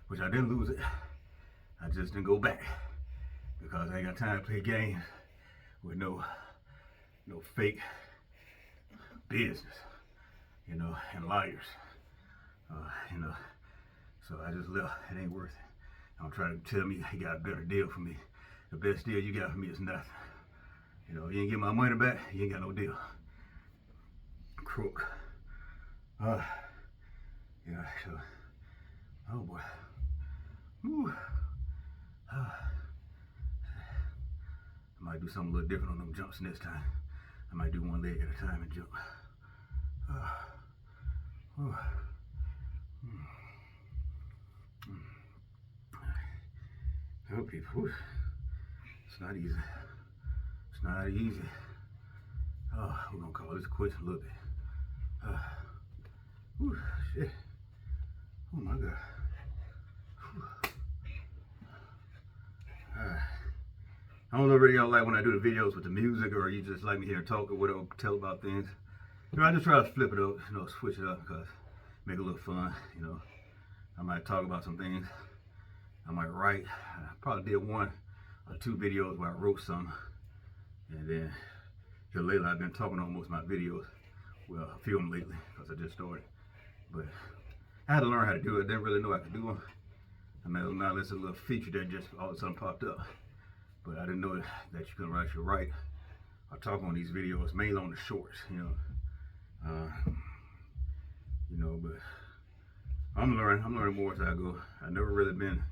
[SPEAKER 1] which I didn't lose it, I just didn't go back because I ain't got time to play games with no fake business, you know, and liars, you know. So I just left. It ain't worth it. I'm trying to tell me he got a better deal for me. The best deal you got for me is nothing. You know, you ain't get my money back, you ain't got no deal. Crook. Yeah, so, oh boy. Whew. I might do something a little different on them jumps next time. I might do one leg at a time and jump. Oh, people, it's not easy. It's not easy. Oh, we're gonna call this quits a little bit. Shit. Oh my God. I don't know if y'all like when I do the videos with the music, or you just like me here and talk or whatever, tell about things. You know, I just try to flip it up, you know, switch it up, because make it a little fun, you know. I might talk about some things. I might write. I probably did 1 or 2 videos where I wrote some. And then here lately I've been talking on most of my videos. Well, I film lately because I just started. But I had to learn how to do it. I didn't really know I could do them. I mean, now this is a little feature that just all of a sudden popped up. But I didn't know that you can actually write or talk on these videos, mainly on the shorts, you know. But I'm learning more as I go. I've never really been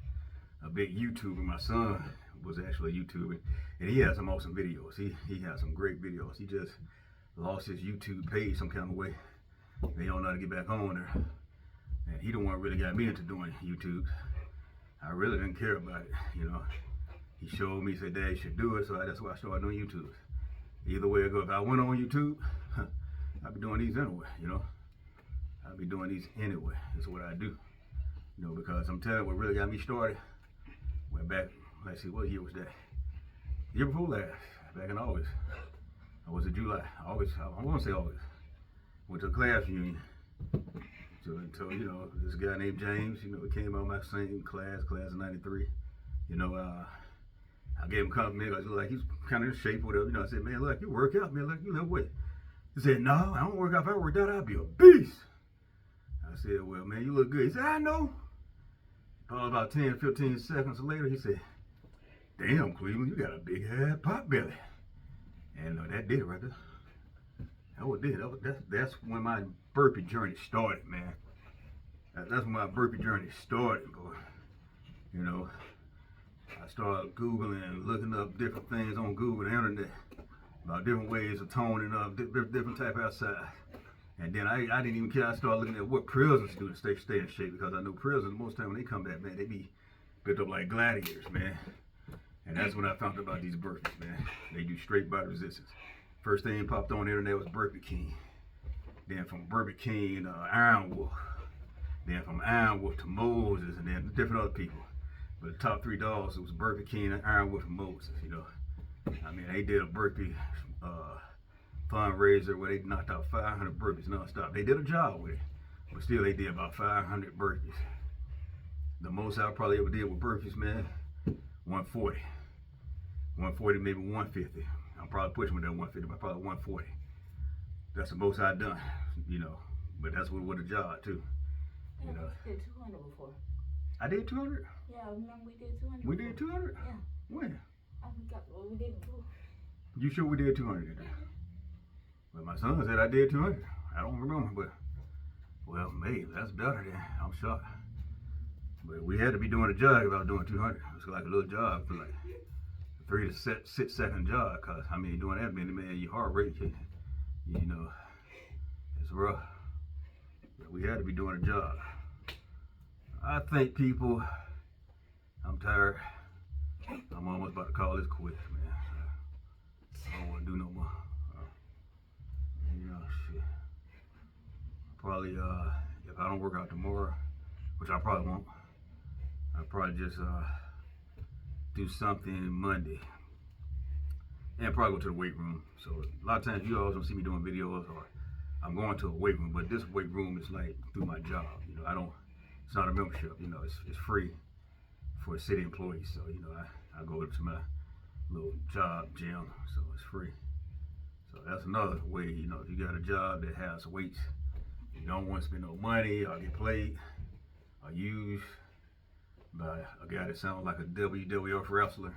[SPEAKER 1] a big YouTuber. My son was actually a YouTuber, and he has some awesome videos. He has some great videos. He just lost his YouTube page some kind of way. They don't know how to get back on there. And he the one really got me into doing YouTube. I really didn't care about it, you know. He showed me, said, Dad, you should do it, so that's why I started doing YouTube. Either way I go, if I went on YouTube, I'd be doing these anyway, you know. I'd be doing these anyway. That's what I do. You know, because I'm telling you, what really got me started, went back, let's see, what year was that? The year before last, back in August. Or was it July? August, I want to say August. Went to a class reunion. So, you know, this guy named James, you know, he came out of my same class of 93. You know, I gave him a compliment. I was like, he's kind of in shape or whatever. You know, I said, man, look, you work out, man. Look, you lift weight. He said, no, I don't work out. If I worked out, I'd be a beast. I said, well, man, you look good. He said, I know. Probably about 10, 15 seconds later, he said, damn, Cleveland, you got a big ass pot belly. And that did it right there. That was it. That's when my burpee journey started, man. That's when my burpee journey started, boy. You know, I started Googling and looking up different things on Google and the internet about different ways of toning up, different type of exercise. And then I didn't even care. I started looking at what prisoners do to stay in shape, because I know prisoners, most of the time when they come back, man, they be built up like gladiators, man. And that's when I found out about these burpees, man. They do straight body resistance. First thing popped on the internet was Burpee King. Then from Burpee King to Iron Wolf. Then from Iron Wolf to Moses, and then different other people. But the top 3 dogs, it was Burpee King, Iron Wolf, and Moses, you know. I mean, they did a burpee fundraiser where they knocked out 500 burpees nonstop. They did a job with it, but still they did about 500 burpees. The most I probably ever did with burpees, man, 140. 140, maybe 150. I'm probably pushing with that 150, but probably 140. That's the most I've done, you know. But that's with a job too.
[SPEAKER 2] Yeah,
[SPEAKER 1] You know.
[SPEAKER 2] we did 200 before.
[SPEAKER 1] I did 200.
[SPEAKER 2] Yeah, I remember we did 200.
[SPEAKER 1] We
[SPEAKER 2] before.
[SPEAKER 1] did 200.
[SPEAKER 2] Yeah.
[SPEAKER 1] When?
[SPEAKER 2] We did before.
[SPEAKER 1] You sure we did 200? But my son said I did 200. I don't remember, but well, maybe that's better then. I'm shocked. But we had to be doing a jog if I was doing 200. It's like a little jog for like 3 to 6 second jog, cause I mean doing that many, man, your heart rate, you know, it's rough. But we had to be doing a jog. I think people, I'm tired. I'm almost about to call this quits, man. I don't want to do no more. You know, shit. Probably, if I don't work out tomorrow, which I probably won't, I'll probably just do something Monday. And probably go to the weight room. So a lot of times you always don't see me doing videos, or I'm going to a weight room, but this weight room is like through my job. You know, it's not a membership, you know, it's free for city employees. So, you know, I go to my little job gym, so it's free. So that's another way, you know, if you got a job that has weights, you don't want to spend no money or get played or used by a guy that sounds like a WWF wrestler,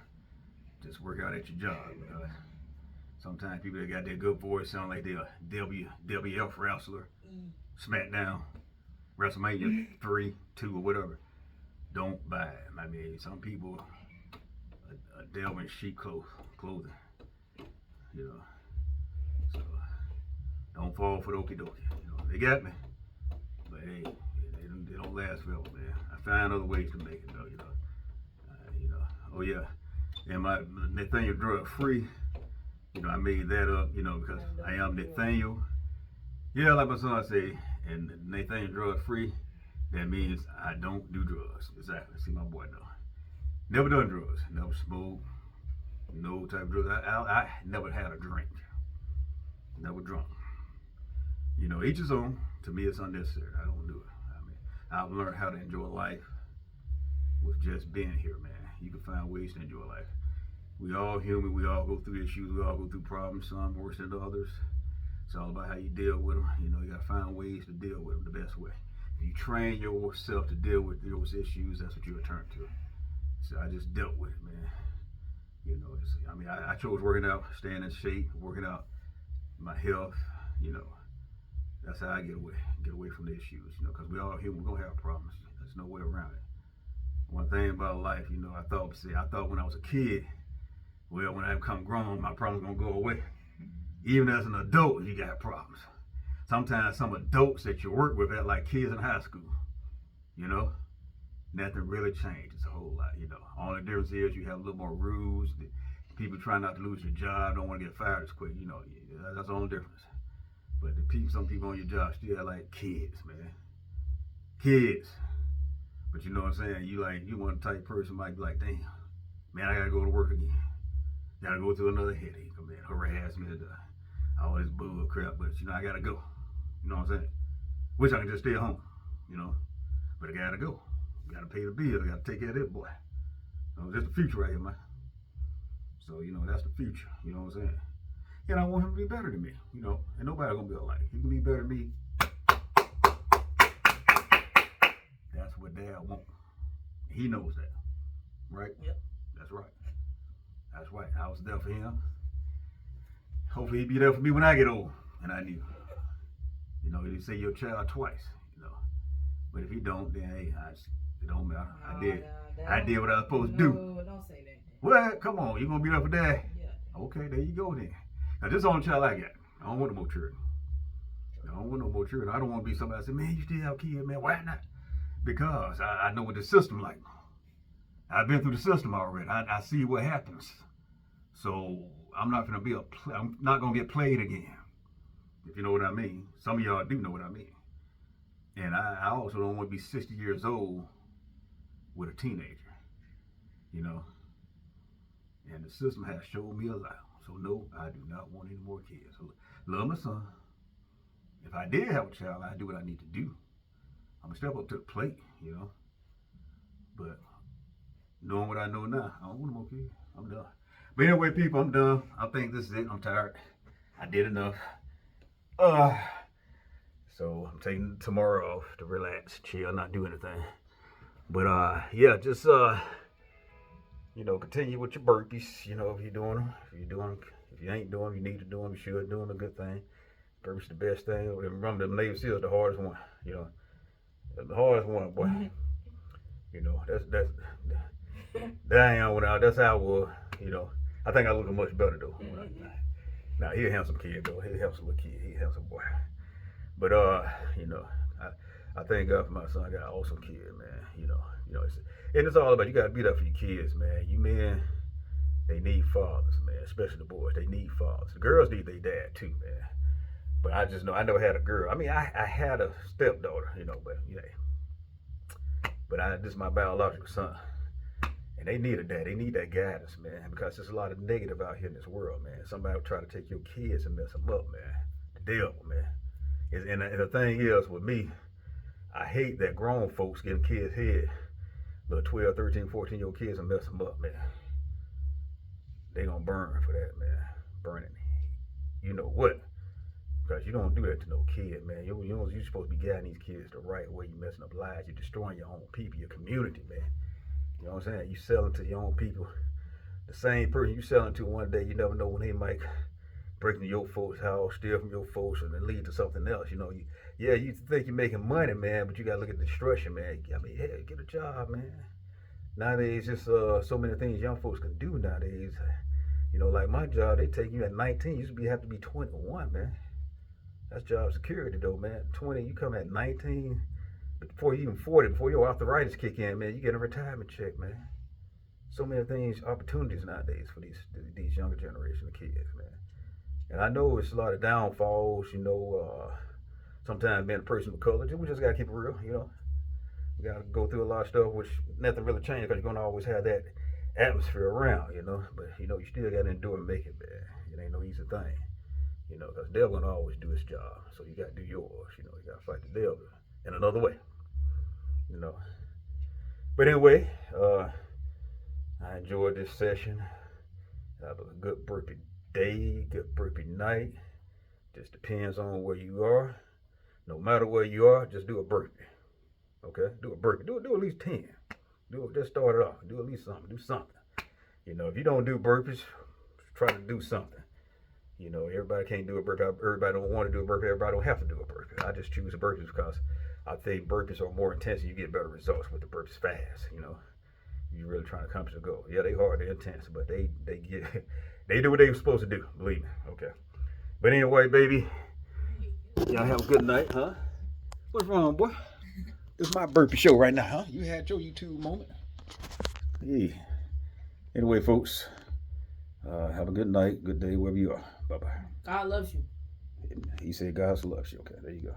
[SPEAKER 1] just work out at your job. Sometimes people that got that good voice sound like they're a WWF wrestler. SmackDown, WrestleMania 3, 2, or whatever. Don't buy it. I mean, some people are delving sheep clothing, you know. So don't fall for the okie dokie. You know, they got me, but hey, they don't last forever, man. I find other ways to make it though, you know. You know. Oh yeah, and my Nathaniel drug free. You know, I made that up, you know, because I am Nathaniel. Yeah, like my son say, and Nathaniel drug free. That means I don't do drugs. Exactly. See my boy though. Never done drugs. Never smoked. No type of drugs. I never had a drink. Never drunk. You know, each his own. To me, it's unnecessary. I don't do it. I mean, I've learned how to enjoy life with just being here, man. You can find ways to enjoy life. We all human. We all go through issues. We all go through problems. Some worse than others. It's all about how you deal with them. You know, you gotta find ways to deal with them the best way. If you train yourself to deal with those issues, that's what you return to. So I just dealt with it, man. You know, I chose working out, staying in shape, working out my health. You know, that's how I get away from the issues. You know, because we all human, we're gonna have problems. There's no way around it. One thing about life, you know, I thought when I was a kid, well, when I become grown, my problems gonna go away. Even as an adult, you got problems. Sometimes some adults that you work with act like kids in high school, you know, nothing really changes a whole lot, you know. Only difference is you have a little more rules. People try not to lose your job, don't want to get fired as quick, you know. That's the only difference. But some people on your job still act like kids, man. Kids. But you know what I'm saying? You one type person might be like, damn, man, I gotta go to work again. Gotta go through another headache, man, harassment, all this bull crap, but you know, I gotta go. You know what I'm saying? Wish I could just stay at home, you know. But I gotta go. Gotta pay the bills. I gotta take care of this boy. This the future right here, man. So, you know, that's the future. You know what I'm saying? And I want him to be better than me. You know, and nobody gonna be alike. He can be better than me. That's what Dad wants. He knows that, right?
[SPEAKER 2] Yep.
[SPEAKER 1] That's right. That's right. I was there for him. Hopefully he'll be there for me when I get old. And I knew. You know, you say your child twice, you know. But if he don't, then hey, it don't matter. I did what I was supposed to do.
[SPEAKER 3] No, don't say that.
[SPEAKER 1] Well, come on, you gonna be there for Dad?
[SPEAKER 3] Yeah.
[SPEAKER 1] Okay, there you go then. Now this is the only child I got. I don't want no more children. I don't want no more children. I don't want to be somebody that say, man, you still have kids, man. Why not? Because I know what the system like. I've been through the system already. I see what happens. So I'm not gonna get played again. If you know what I mean. Some of y'all do know what I mean. And I also don't want to be 60 years old with a teenager. You know. And the system has showed me a lot. So no, I do not want any more kids. So, love my son. If I did have a child, I'd do what I need to do. I'm gonna step up to the plate, you know. But knowing what I know now, I don't want no more kids. I'm done. But anyway, people, I'm done. I think this is it. I'm tired. I did enough. So I'm taking tomorrow off to relax, chill, not do anything. But yeah, just you know, continue with your burpees. You know, if you're doing them, if you ain't doing them, you need to do them. You should do them. A good thing. Burpees the best thing. Remember, the Navy SEALs the hardest one. You know, the hardest one, boy. You know, that's that's how I was. You know, I think I look much better though. Now he a handsome kid though. He a handsome little kid. He a handsome boy. But you know, I thank God for my son. I got an awesome kid, man. You know, and it's all about you got to be there for your kids, man. You men, they need fathers, man. Especially the boys, they need fathers. The girls need their dad too, man. But I just know I never had a girl. I mean, I had a stepdaughter, you know, but yeah. But this is my biological son. And they need a dad. They need that guidance, man. Because there's a lot of negative out here in this world, man. Somebody will try to take your kids and mess them up, man. The devil, man. And the thing is, with me, I hate that grown folks getting kids' head. Little 12, 13, 14-year-old kids and mess them up, man. They gonna burn for that, man. Burning. You know what? Because you don't do that to no kid, man. You're supposed to be guiding these kids the right way. You're messing up lives. You're destroying your own people, your community, man. You know what I'm saying? You selling to your own people. The same person you selling to one day, you never know when they might break into your folks' house, steal from your folks, and then lead to something else. You know, you think you're making money, man, but you got to look at the destruction, man. I mean, hey, get a job, man. Nowadays, just so many things young folks can do nowadays. You know, like my job, they take you at 19. You used to have to be 21, man. That's job security, though, man. 20, you come at 19, before you even 40, before your arthritis kick in, man, you get a retirement check, man. So many things, opportunities nowadays for these younger generation of kids, man. And I know it's a lot of downfalls, you know, sometimes being a person of color, we just got to keep it real, you know. We got to go through a lot of stuff, which nothing really changed because you're going to always have that atmosphere around, you know. But, you know, you still got to endure and make it, man. It ain't no easy thing, you know, because the devil going to always do his job. So you got to do yours, you know. You got to fight the devil in another way, you know. But anyway, I enjoyed this session. Have a good burpee day, good burpee night. Just depends on where you are. No matter where you are, just do a burpee. Okay? Do a burpee. Do at least 10. Just start it off. Do at least something. Do something. You know, if you don't do burpees, try to do something. You know, everybody can't do a burpee. Everybody don't want to do a burpee. Everybody don't have to do a burpee. I just choose burpees because I think burpees are more intense and you get better results with the burpees fast, you know. You're really trying to accomplish a goal. Yeah, they hard, they're intense, but they do what they were supposed to do, believe me. Okay. But anyway, baby, y'all have a good night, huh? What's wrong, boy? This is my burpee show right now, huh? You had your YouTube moment. Hey. Anyway, folks, have a good night, good day, wherever you are. Bye-bye.
[SPEAKER 3] God loves you.
[SPEAKER 1] He said God loves you. Okay, there you go.